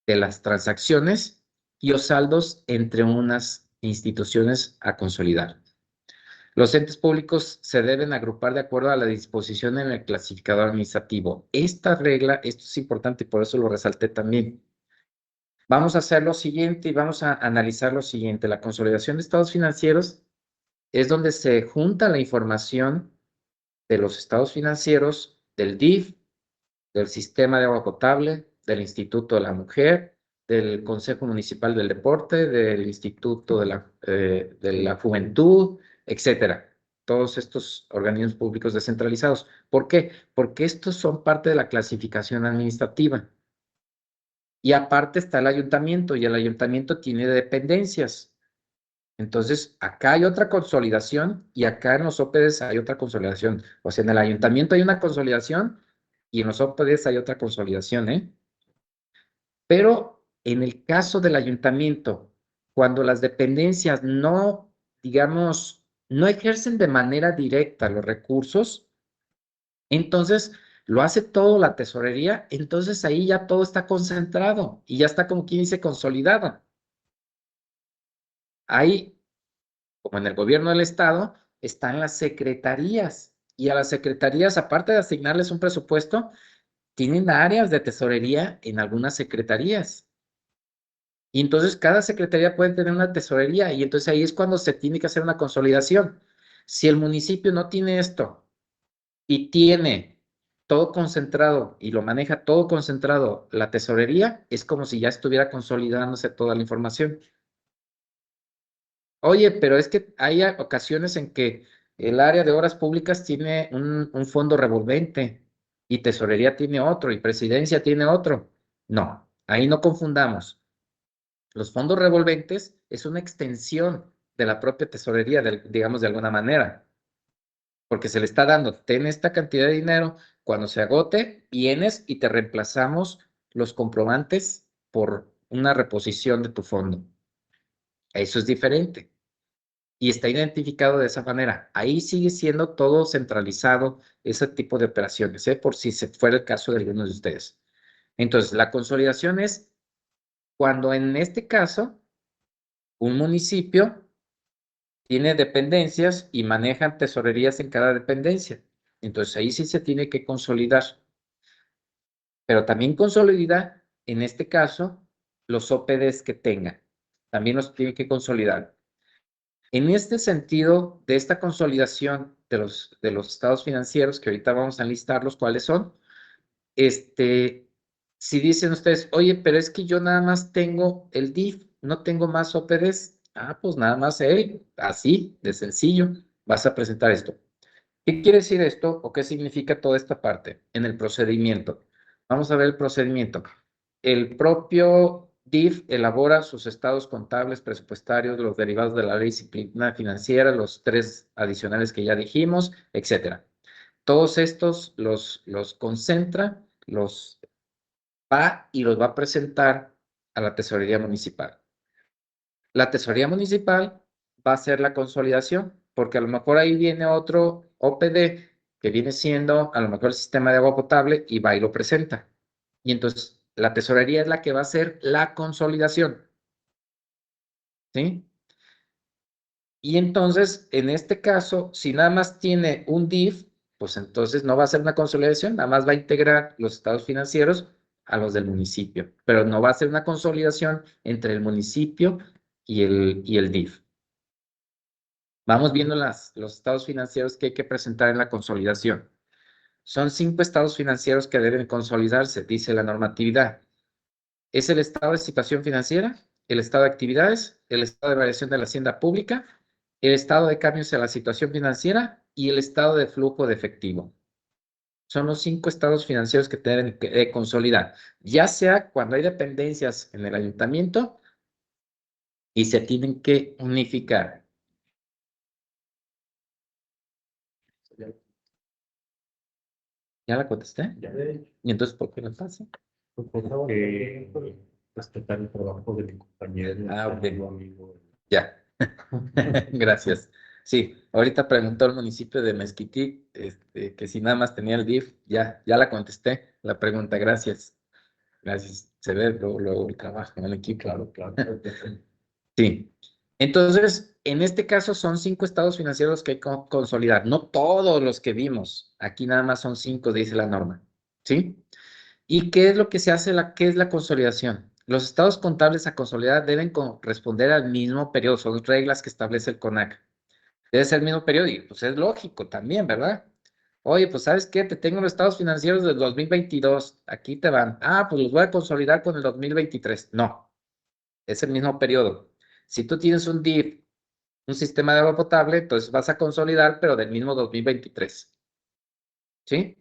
de las transacciones y o saldos entre unas instituciones a consolidar. Los entes públicos se deben agrupar de acuerdo a la disposición en el clasificador administrativo. Esta regla, esto es importante y por eso lo resalté también. Vamos a hacer lo siguiente y vamos a analizar lo siguiente. La consolidación de estados financieros es donde se junta la información de los estados financieros del DIF, del Sistema de Agua Potable, del Instituto de la Mujer, del Consejo Municipal del Deporte, del Instituto de la Juventud, etcétera. Todos estos organismos públicos descentralizados. ¿Por qué? Porque estos son parte de la clasificación administrativa. Y aparte está el ayuntamiento, y el ayuntamiento tiene dependencias. Entonces, acá hay otra consolidación y acá en los OPDs hay otra consolidación. O sea, en el ayuntamiento hay una consolidación y en los OPDs hay otra consolidación, ¿eh? Pero en el caso del ayuntamiento, cuando las dependencias no, digamos, no ejercen de manera directa los recursos, entonces lo hace todo la tesorería, entonces ahí ya todo está concentrado y ya está como quien dice consolidado. Ahí, como en el gobierno del estado, están las secretarías y a las secretarías, aparte de asignarles un presupuesto, tienen áreas de tesorería en algunas secretarías. Y entonces cada secretaría puede tener una tesorería y entonces ahí es cuando se tiene que hacer una consolidación. Si el municipio no tiene esto y tiene todo concentrado y lo maneja todo concentrado la tesorería, es como si ya estuviera consolidándose toda la información. Oye, pero es que hay ocasiones en que el área de obras públicas tiene un fondo revolvente y tesorería tiene otro y presidencia tiene otro. No, ahí no confundamos. Los fondos revolventes es una extensión de la propia tesorería, digamos de alguna manera, porque se le está dando, ten esta cantidad de dinero, cuando se agote, vienes y te reemplazamos los comprobantes por una reposición de tu fondo. Eso es diferente y está identificado de esa manera. Ahí sigue siendo todo centralizado, ese tipo de operaciones, por si se fuera el caso de algunos de ustedes. Entonces, la consolidación es cuando en este caso un municipio tiene dependencias y manejan tesorerías en cada dependencia. Entonces ahí sí se tiene que consolidar. Pero también consolida, en este caso, los OPDs que tengan. También los tiene que consolidar. En este sentido, de esta consolidación de los estados financieros, que ahorita vamos a enlistarlos cuáles son, si dicen ustedes, oye, pero es que yo nada más tengo el DIF, no tengo más OPDs, pues nada más él, así de sencillo, vas a presentar esto. ¿Qué quiere decir esto o qué significa toda esta parte en el procedimiento? Vamos a ver el procedimiento. El propio DIF elabora sus estados contables, presupuestarios, los derivados de la ley de disciplina financiera, los 3 adicionales que ya dijimos, etcétera. Todos estos los concentra, los va y los va a presentar a la tesorería municipal. La tesorería municipal va a hacer la consolidación, porque a lo mejor ahí viene otro OPD que viene siendo a lo mejor el sistema de agua potable y va y lo presenta. Y entonces la tesorería es la que va a hacer la consolidación. ¿Sí? Y entonces, en este caso, si nada más tiene un DIF, pues entonces no va a ser una consolidación, nada más va a integrar los estados financieros a los del municipio, pero no va a ser una consolidación entre el municipio y el DIF. Vamos viendo los estados financieros que hay que presentar en la consolidación. Son 5 estados financieros que deben consolidarse, dice la normatividad. Es el estado de situación financiera, el estado de actividades, el estado de variación de la hacienda pública, el estado de cambios en la situación financiera y el estado de flujo de efectivo. Son los 5 estados financieros que deben consolidar, ya sea cuando hay dependencias en el ayuntamiento y se tienen que unificar. ¿Ya la contesté? Ya ¿Y entonces por qué la pasa? porque respetar el trabajo de mi compañero, Ok. amigo. Ya. Gracias. Sí, ahorita preguntó el municipio de Mezquití, que si nada más tenía el DIF, ya la contesté, la pregunta, gracias. Gracias. Se ve luego el trabajo en el equipo. Claro, claro. Sí. Entonces, en este caso son 5 estados financieros que hay que consolidar, no todos los que vimos. Aquí nada más son 5, dice la norma. ¿Sí? ¿Y qué es lo que se hace? ¿Qué es la consolidación? Los estados contables a consolidar deben corresponder al mismo periodo, son reglas que establece el CONAC. Debe ser el mismo periodo y pues es lógico también, ¿verdad? Oye, pues ¿sabes qué? Te tengo los estados financieros del 2022, aquí te van. Ah, pues los voy a consolidar con el 2023. No, es el mismo periodo. Si tú tienes un DIF, un sistema de agua potable, entonces vas a consolidar, pero del mismo 2023. ¿Sí?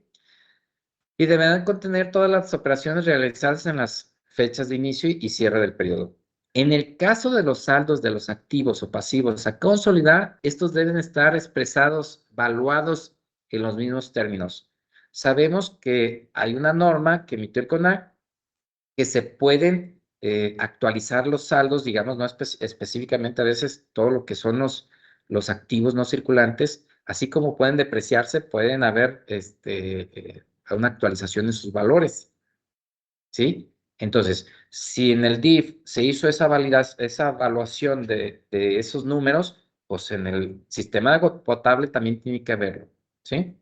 Y deberán contener todas las operaciones realizadas en las fechas de inicio y cierre del periodo. En el caso de los saldos de los activos o pasivos a consolidar, estos deben estar expresados, valuados en los mismos términos. Sabemos que hay una norma que emitió el CONAC que se pueden actualizar los saldos, digamos, no específicamente a veces todo lo que son los activos no circulantes, así como pueden depreciarse, pueden haber una actualización en sus valores, ¿sí? Entonces, si en el DIF se hizo esa evaluación de esos números, pues en el sistema de agua potable también tiene que haberlo, ¿sí?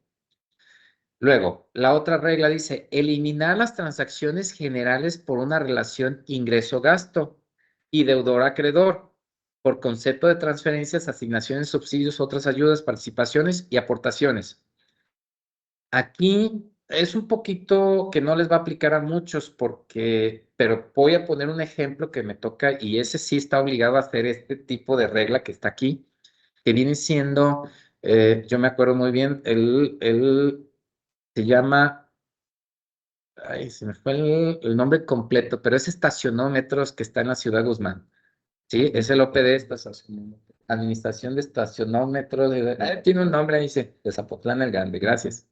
Luego, la otra regla dice, eliminar las transacciones generales por una relación ingreso-gasto y deudor-acreedor, por concepto de transferencias, asignaciones, subsidios, otras ayudas, participaciones y aportaciones. Aquí es un poquito que no les va a aplicar a muchos pero voy a poner un ejemplo que me toca y ese sí está obligado a hacer este tipo de regla que está aquí, que viene siendo, yo me acuerdo muy bien, se llama, ay, se me fue el nombre completo, pero es estacionómetros que está en la ciudad de Guzmán. Sí, es el OPD, Administración de Estacionómetros. Tiene un nombre ahí, dice, de Zapotlán el Grande, gracias.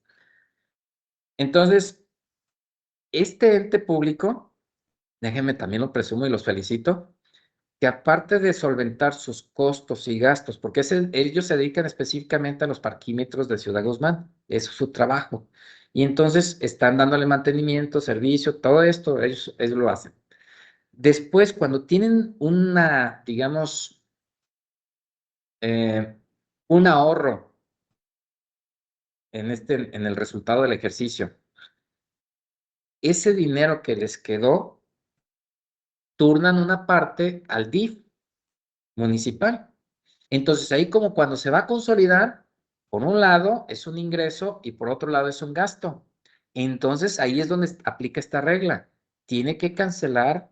Entonces, este ente público, déjenme también lo presumo y los felicito, que aparte de solventar sus costos y gastos, porque ellos se dedican específicamente a los parquímetros de Ciudad Guzmán, eso es su trabajo. Y entonces están dándole mantenimiento, servicio, todo esto, ellos lo hacen. Después, cuando tienen digamos, un ahorro en el resultado del ejercicio, ese dinero que les quedó, turnan una parte al DIF municipal. Entonces, ahí como cuando se va a consolidar, por un lado es un ingreso y por otro lado es un gasto. Entonces, ahí es donde aplica esta regla. Tiene que cancelar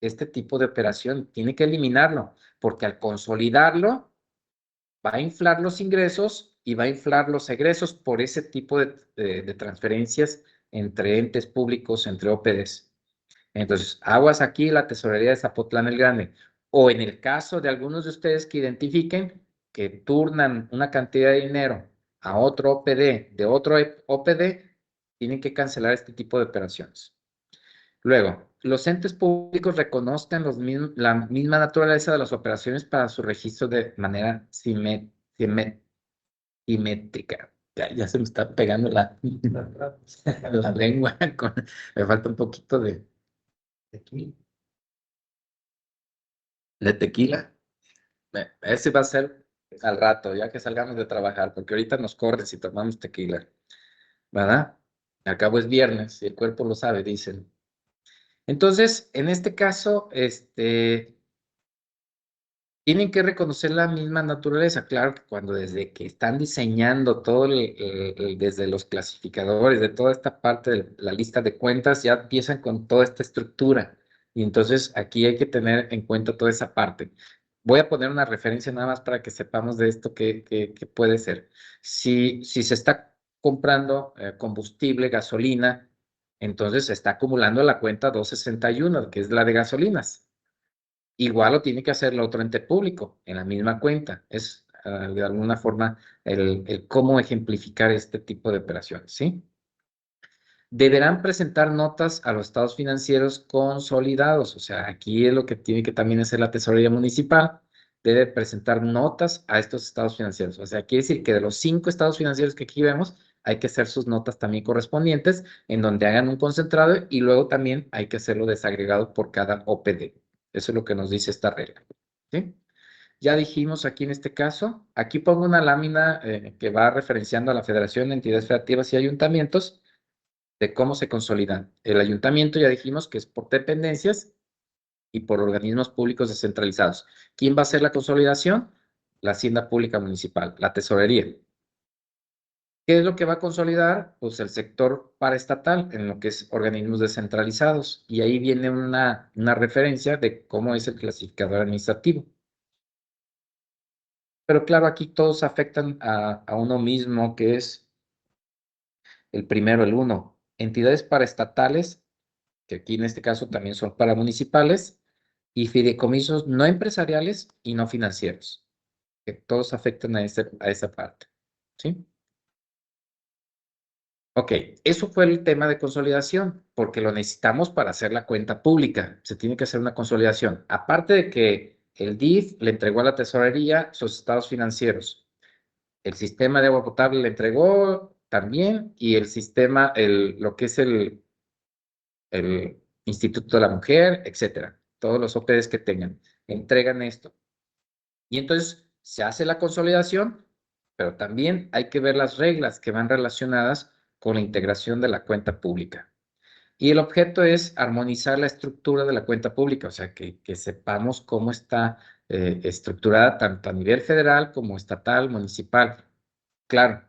este tipo de operación, tiene que eliminarlo, porque al consolidarlo va a inflar los ingresos y va a inflar los egresos por ese tipo de transferencias entre entes públicos, entre OPDs. Entonces, aguas aquí la tesorería de Zapotlán el Grande. O en el caso de algunos de ustedes que identifiquen que turnan una cantidad de dinero a otro OPD, de otro OPD, tienen que cancelar este tipo de operaciones. Luego, los entes públicos reconozcan la misma naturaleza de las operaciones para su registro de manera simétrica. Ya se me está pegando la lengua. Me falta un poquito de tequila. Ese va a ser al rato, ya que salgamos de trabajar, porque ahorita nos corre si tomamos tequila, ¿verdad? Al cabo es viernes y el cuerpo lo sabe, dicen. Entonces, en este caso, tienen que reconocer la misma naturaleza. Claro que cuando desde que están diseñando todo, desde los clasificadores, de toda esta parte de la lista de cuentas, ya empiezan con toda esta estructura. Y entonces aquí hay que tener en cuenta toda esa parte. Voy a poner una referencia nada más para que sepamos de esto que puede ser. Si se está comprando combustible, gasolina, entonces se está acumulando la cuenta 261, que es la de gasolinas. igual lo tiene que hacer el otro ente público en la misma cuenta. Es de alguna forma el cómo ejemplificar este tipo de operaciones, ¿sí? Deberán presentar notas a los estados financieros consolidados. O sea, aquí es lo que tiene que también hacer la tesorería municipal. Debe presentar notas a estos estados financieros. O sea, quiere decir que de los 5 estados financieros que aquí vemos, hay que hacer sus notas también correspondientes, en donde hagan un concentrado y luego también hay que hacerlo desagregado por cada OPD. Eso es lo que nos dice esta regla, ¿sí? Ya dijimos aquí en este caso, aquí pongo una lámina que va referenciando a la Federación de Entidades Federativas y Ayuntamientos, de cómo se consolidan. El ayuntamiento ya dijimos que es por dependencias y por organismos públicos descentralizados. ¿Quién va a hacer la consolidación? La Hacienda Pública Municipal, la Tesorería. ¿Qué es lo que va a consolidar? Pues el sector paraestatal, en lo que es organismos descentralizados. Y ahí viene una referencia de cómo es el clasificador administrativo. Pero claro, aquí todos afectan a uno mismo, que es el primero, el uno. Entidades paraestatales, que aquí en este caso también son para municipales, y fideicomisos no empresariales y no financieros, que todos afectan a esa parte, ¿sí? Ok, eso fue el tema de consolidación, porque lo necesitamos para hacer la cuenta pública. Se tiene que hacer una consolidación. Aparte de que el DIF le entregó a la tesorería sus estados financieros, el sistema de agua potable le entregó también, y el sistema, lo que es el Instituto de la Mujer, etcétera. Todos los OPDs que tengan, entregan esto. Y entonces se hace la consolidación, pero también hay que ver las reglas que van relacionadas con la integración de la cuenta pública. Y el objeto es armonizar la estructura de la cuenta pública, o sea, que sepamos cómo está estructurada tanto a nivel federal como estatal, municipal. Claro,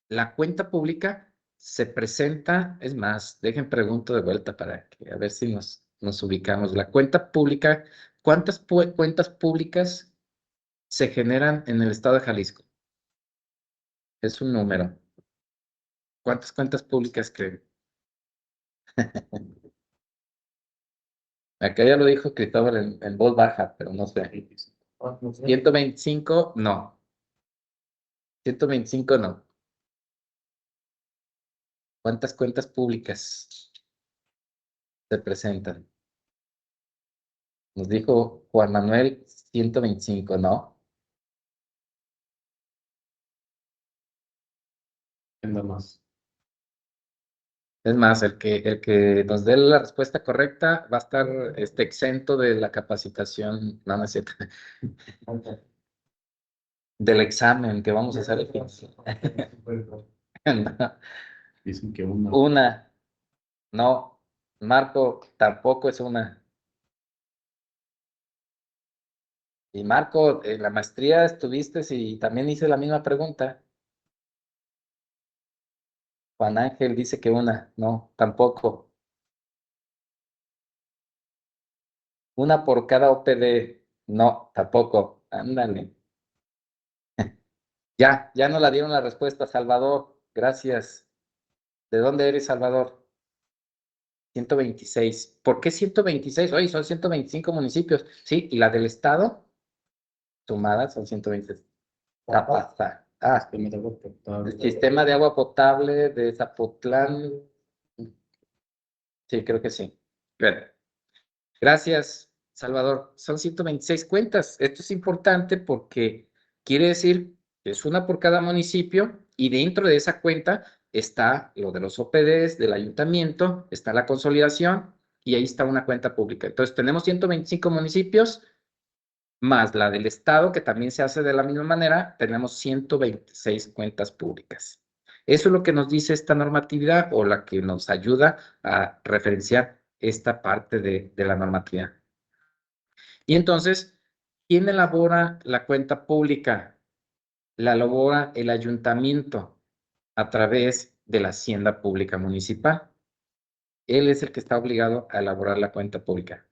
la cuenta pública se presenta, es más, dejen pregunto de vuelta para que a ver si nos ubicamos. La cuenta pública, ¿cuántas cuentas públicas se generan en el estado de Jalisco? Es un número. ¿Cuántas cuentas públicas creen? Acá ya lo dijo Cristóbal en voz baja, pero no sé. 125, no. 125, no. ¿Cuántas cuentas públicas se presentan? Nos dijo Juan Manuel 125, ¿no? Nada más. Es más, el que nos dé la respuesta correcta va a estar exento de la capacitación, no es cierto, del examen que vamos a hacer el fin. No, Dicen que una. una, no, Marco tampoco es una. Y Marco, en la maestría estuviste y también hice la misma pregunta. Juan Ángel dice que una, no, tampoco. Una por cada OPD, no, tampoco. Ándale. Ya nos la dieron la respuesta, Salvador. Gracias. ¿De dónde eres, Salvador? 126. ¿Por qué 126? Oye, son 125 municipios. Sí, y la del estado, sumadas, son 126. Zapata. Ah, el sistema de agua potable de Zapotlán. Sí, creo que sí. Bien. Gracias, Salvador. Son 126 cuentas. Esto es importante porque quiere decir que es una por cada municipio y dentro de esa cuenta está lo de los OPDs del ayuntamiento, está la consolidación y ahí está una cuenta pública. Entonces tenemos 125 municipios más la del estado, que también se hace de la misma manera, tenemos 126 cuentas públicas. Eso es lo que nos dice esta normatividad o la que nos ayuda a referenciar esta parte de la normatividad. Y entonces, ¿quién elabora la cuenta pública? La elabora el ayuntamiento a través de la Hacienda Pública Municipal. Él es el que está obligado a elaborar la cuenta pública.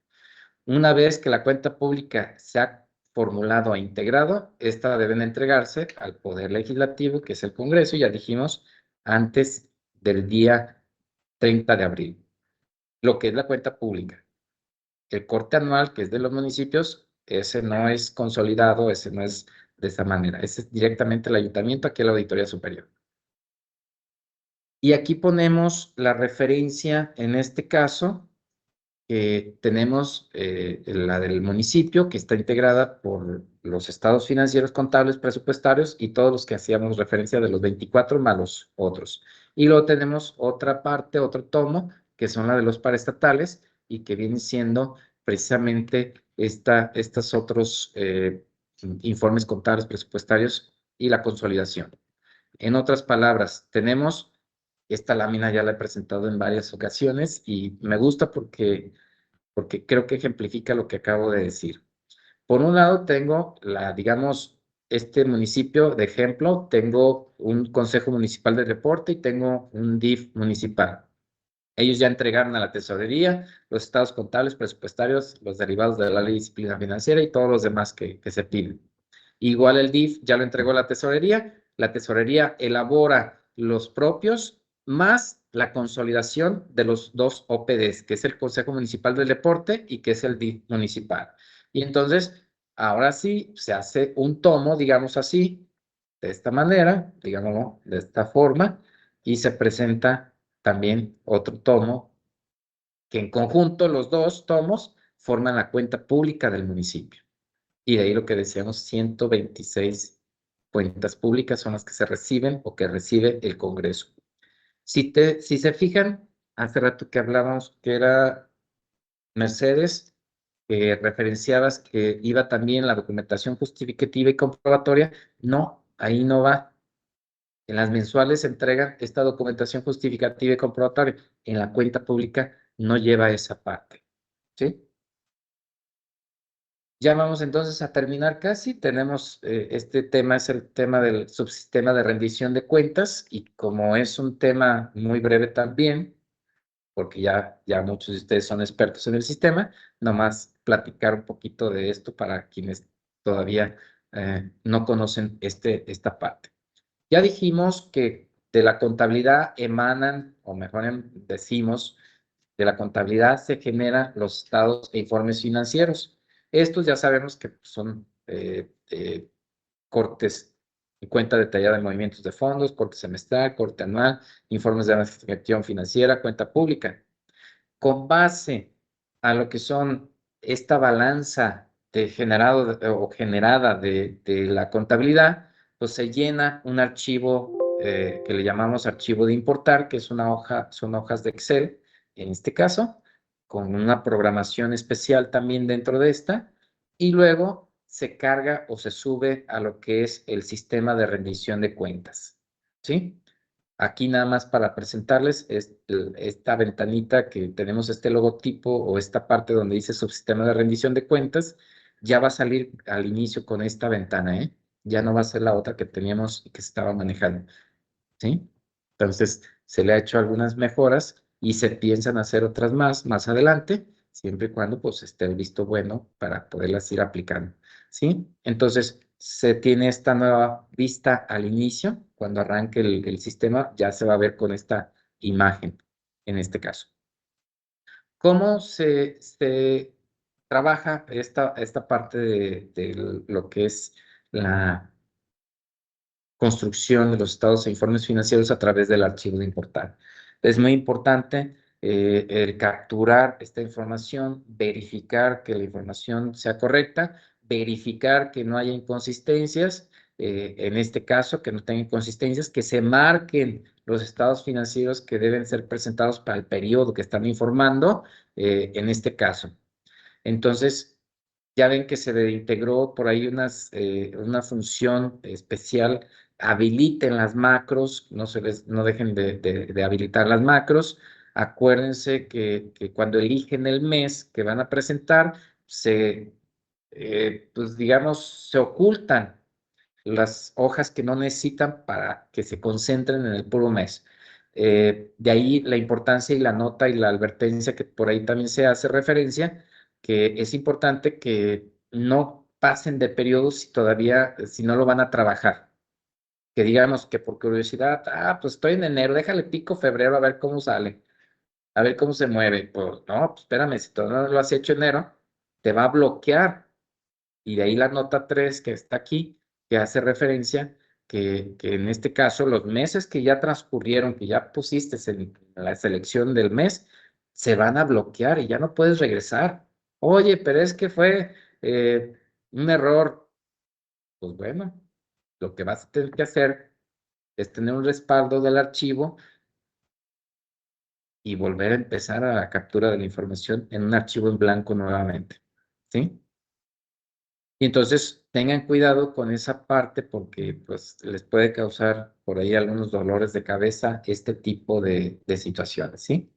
Una vez que la cuenta pública se ha formulado e integrado, esta deben entregarse al Poder Legislativo, que es el Congreso, ya dijimos, antes del día 30 de abril, lo que es la cuenta pública. El corte anual, que es de los municipios, ese no es consolidado, ese no es de esa manera. Ese es directamente el ayuntamiento, aquí la Auditoría Superior. Y aquí ponemos la referencia, en este caso, tenemos la del municipio, que está integrada por los estados financieros, contables, presupuestarios y todos los que hacíamos referencia de los 24 más los otros. Y luego tenemos otra parte, otro tomo, que son la de los paraestatales y que vienen siendo precisamente estos otros informes contables, presupuestarios y la consolidación. En otras palabras, tenemos, esta lámina ya la he presentado en varias ocasiones y me gusta porque creo que ejemplifica lo que acabo de decir. Por un lado, tengo digamos, este municipio de ejemplo, tengo un Consejo Municipal de Reporte y tengo un DIF municipal. Ellos ya entregaron a la tesorería los estados contables, presupuestarios, los derivados de la ley de disciplina financiera y todos los demás que se piden. Igual el DIF ya lo entregó a la tesorería elabora los propios más la consolidación de los dos OPDs, que es el Consejo Municipal del Deporte y que es el DIF municipal. Y entonces, ahora sí, se hace un tomo, digamos así, de esta manera, digámoslo, de esta forma, y se presenta también otro tomo, que en conjunto los dos tomos forman la cuenta pública del municipio. Y de ahí lo que decíamos, 126 cuentas públicas son las que se reciben o que recibe el Congreso. Si se fijan, hace rato que hablábamos que era Mercedes, referenciabas que iba también la documentación justificativa y comprobatoria. No, ahí no va. En las mensuales se entrega esta documentación justificativa y comprobatoria. En la cuenta pública no lleva esa parte. ¿Sí? Ya vamos entonces a terminar casi. Tenemos este tema, es el tema del subsistema de rendición de cuentas y como es un tema muy breve también, porque ya muchos de ustedes son expertos en el sistema, nomás platicar un poquito de esto para quienes todavía no conocen esta parte. Ya dijimos que de la contabilidad emanan, o mejor decimos, de la contabilidad se generan los estados e informes financieros. Estos ya sabemos que son cortes y cuenta detallada de movimientos de fondos, corte semestral, corte anual, informes de gestión financiera, cuenta pública. Con base a lo que son esta balanza o generada de la contabilidad, pues se llena un archivo que le llamamos archivo de importar, que es una hoja, son hojas de Excel, en este caso, con una programación especial también dentro de esta, y luego se carga o se sube a lo que es el sistema de rendición de cuentas, ¿sí? Aquí nada más para presentarles esta ventanita que tenemos este logotipo o esta parte donde dice subsistema de rendición de cuentas, ya va a salir al inicio con esta ventana, ¿eh? Ya no va a ser la otra que teníamos y que se estaba manejando, ¿sí? Entonces, se le ha hecho algunas mejoras y se piensan hacer otras más adelante, siempre y cuando pues esté el visto bueno para poderlas ir aplicando, ¿sí? Entonces, se tiene esta nueva vista al inicio, cuando arranque el sistema, ya se va a ver con esta imagen, en este caso. ¿Cómo se trabaja esta parte de lo que es la construcción de los estados e informes financieros a través del archivo de importar? Es muy importante el capturar esta información, verificar que la información sea correcta, verificar que no haya inconsistencias, en este caso, que no tenga inconsistencias, que se marquen los estados financieros que deben ser presentados para el periodo que están informando, en este caso. Entonces, ya ven que se le integró por ahí una función especial, habiliten las macros, no dejen de habilitar las macros. Acuérdense que cuando eligen el mes que van a presentar, pues digamos, se ocultan las hojas que no necesitan para que se concentren en el puro mes. De ahí la importancia y la nota y la advertencia que por ahí también se hace referencia, que es importante que no pasen de periodos si no lo van a trabajar. Que digamos que por curiosidad, pues estoy en enero, déjale pico febrero a ver cómo sale. A ver cómo se mueve. Pues no, pues espérame, si todavía no lo has hecho enero, te va a bloquear. Y de ahí la nota 3 que está aquí, que hace referencia que en este caso los meses que ya transcurrieron, que ya pusiste en la selección del mes, se van a bloquear y ya no puedes regresar. Oye, pero es que fue un error. Pues bueno, lo que vas a tener que hacer es tener un respaldo del archivo y volver a empezar a la captura de la información en un archivo en blanco nuevamente. ¿Sí? Y entonces tengan cuidado con esa parte porque pues les puede causar por ahí algunos dolores de cabeza este tipo de situaciones, ¿sí?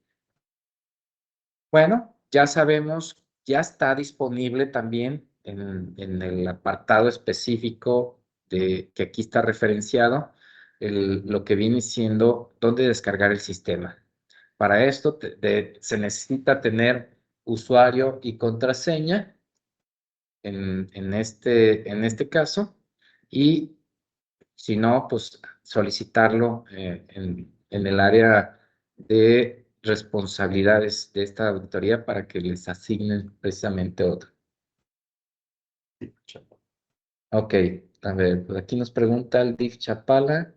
Bueno, ya sabemos, ya está disponible también en el apartado específico de que aquí está referenciado lo que viene siendo dónde descargar el sistema. Para esto se necesita tener usuario y contraseña en este caso, y si no, pues solicitarlo en el área de responsabilidades de esta auditoría para que les asignen precisamente otro. Ok, a ver, pues aquí nos pregunta el DIF Chapala.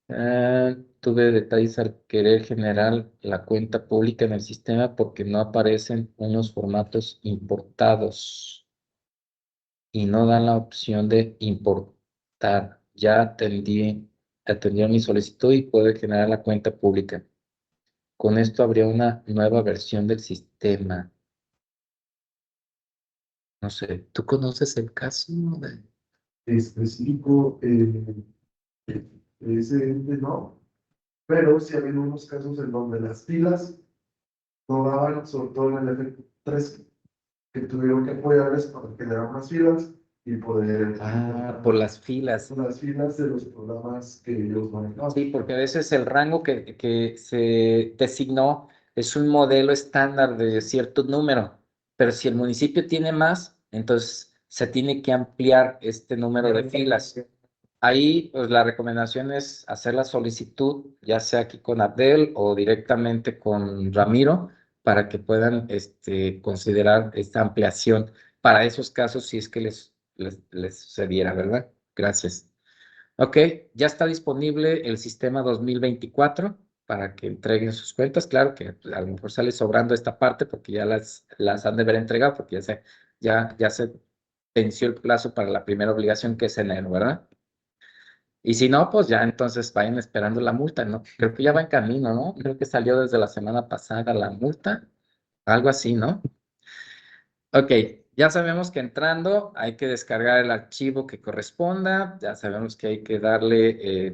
Tuve detalles al querer generar la cuenta pública en el sistema porque no aparecen unos formatos importados y no dan la opción de importar. Ya atendieron mi solicitud y puede generar la cuenta pública. Con esto habría una nueva versión del sistema. No sé, ¿tú conoces el caso? Específico, ese ente no, pero sí ha habido unos casos en donde las filas no daban, sobre todo en el F3, que tuvieron que apoyarles para generar unas filas y poder Por las filas. las filas de los programas que ellos manejaban. Sí, porque a veces el rango que se designó es un modelo estándar de cierto número, pero si el municipio tiene más, entonces se tiene que ampliar este número de filas. Ahí, pues la recomendación es hacer la solicitud, ya sea aquí con Abdel o directamente con Ramiro, para que puedan considerar esta ampliación para esos casos si es que les sucediera, ¿verdad? Gracias. Ok, ya está disponible el sistema 2024 para que entreguen sus cuentas. Claro que pues, a lo mejor sale sobrando esta parte porque ya las han de haber entregado porque ya se venció el plazo para la primera obligación que es enero, ¿verdad? Y si no, pues ya entonces vayan esperando la multa, ¿no? Creo que ya va en camino, ¿no? Creo que salió desde la semana pasada la multa, algo así, ¿no? Ok, ya sabemos que entrando hay que descargar el archivo que corresponda, ya sabemos que hay que darle,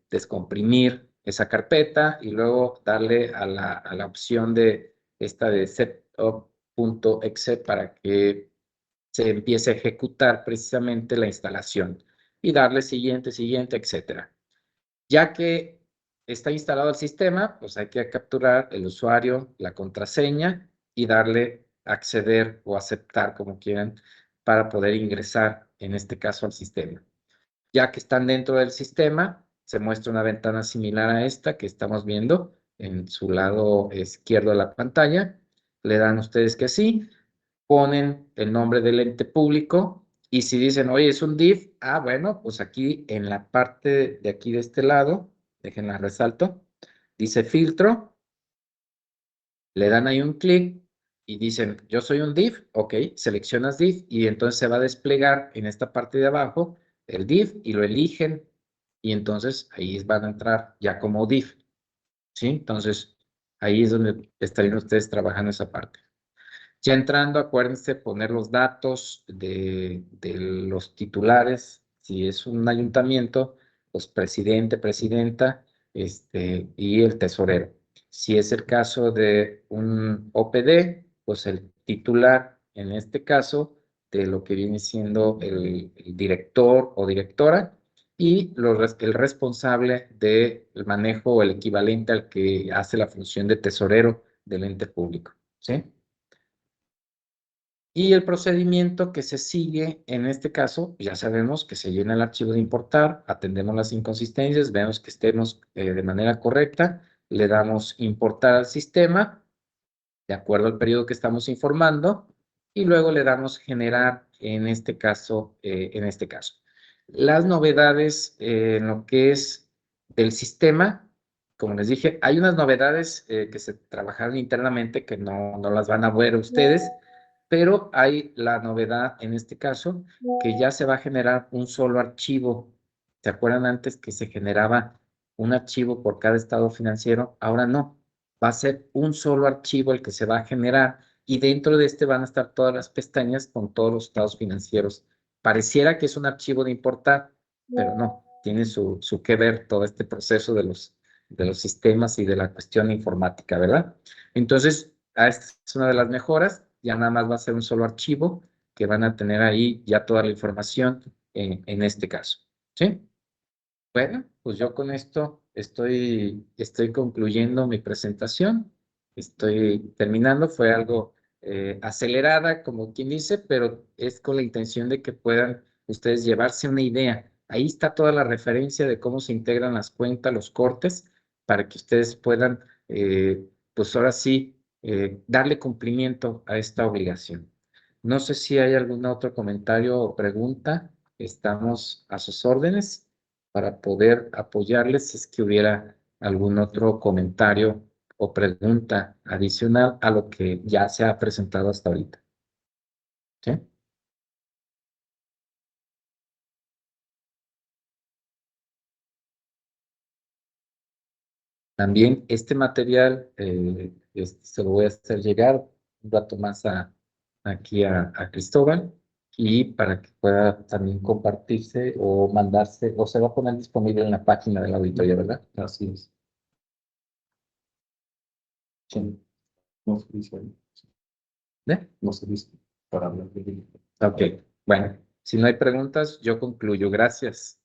descomprimir esa carpeta y luego darle a la opción de esta de setup.exe para que se empiece a ejecutar precisamente la instalación y darle siguiente, siguiente, etcétera. Ya que está instalado el sistema, pues hay que capturar el usuario, la contraseña y darle acceder o aceptar como quieran para poder ingresar, en este caso, al sistema. Ya que están dentro del sistema, se muestra una ventana similar a esta que estamos viendo en su lado izquierdo de la pantalla. Le dan ustedes que sí, ponen el nombre del ente público y si dicen, oye, es un div, bueno, pues aquí en la parte de aquí de este lado, déjenla resalto, dice filtro, le dan ahí un clic y dicen, yo soy un div, ok, seleccionas div y entonces se va a desplegar en esta parte de abajo el div y lo eligen y entonces ahí van a entrar ya como div, ¿sí? Entonces ahí es donde estarían ustedes trabajando esa parte. Ya entrando, acuérdense poner los datos de los titulares. Si es un ayuntamiento, pues presidente, presidenta, y el tesorero. Si es el caso de un OPD, pues el titular, en este caso, de lo que viene siendo el director o directora, y el responsable del manejo o el equivalente al que hace la función de tesorero del ente público. ¿Sí? Y el procedimiento que se sigue en este caso, ya sabemos que se llena el archivo de importar, atendemos las inconsistencias, vemos que estemos de manera correcta le damos importar al sistema, de acuerdo al periodo que estamos informando, y luego le damos generar en este caso, Las novedades en lo que es del sistema, como les dije, hay unas novedades que se trabajaron internamente que no las van a ver ustedes, pero hay la novedad en este caso que ya se va a generar un solo archivo. ¿Se acuerdan antes que se generaba un archivo por cada estado financiero? Ahora no, va a ser un solo archivo el que se va a generar y dentro de este van a estar todas las pestañas con todos los estados financieros. Pareciera que es un archivo de importar, pero no, tiene su que ver todo este proceso de los sistemas y de la cuestión informática, ¿verdad? Entonces, esta es una de las mejoras, ya nada más va a ser un solo archivo que van a tener ahí ya toda la información en este caso, ¿sí? Bueno, pues yo con esto estoy concluyendo mi presentación. Estoy terminando. Fue algo acelerada, como quien dice, pero es con la intención de que puedan ustedes llevarse una idea. Ahí está toda la referencia de cómo se integran las cuentas, los cortes, para que ustedes puedan, pues ahora sí, darle cumplimiento a esta obligación. No sé si hay algún otro comentario o pregunta. Estamos a sus órdenes para poder apoyarles si es que hubiera algún otro comentario o pregunta adicional a lo que ya se ha presentado hasta ahorita. ¿Sí? También este material se lo voy a hacer llegar un rato más aquí a Cristóbal y para que pueda también compartirse o mandarse o se va a poner disponible en la página de la auditoría, ¿verdad? Así es. Sí. No se dice. No se dice para hablar de. Ok, bueno, si no hay preguntas, yo concluyo. Gracias.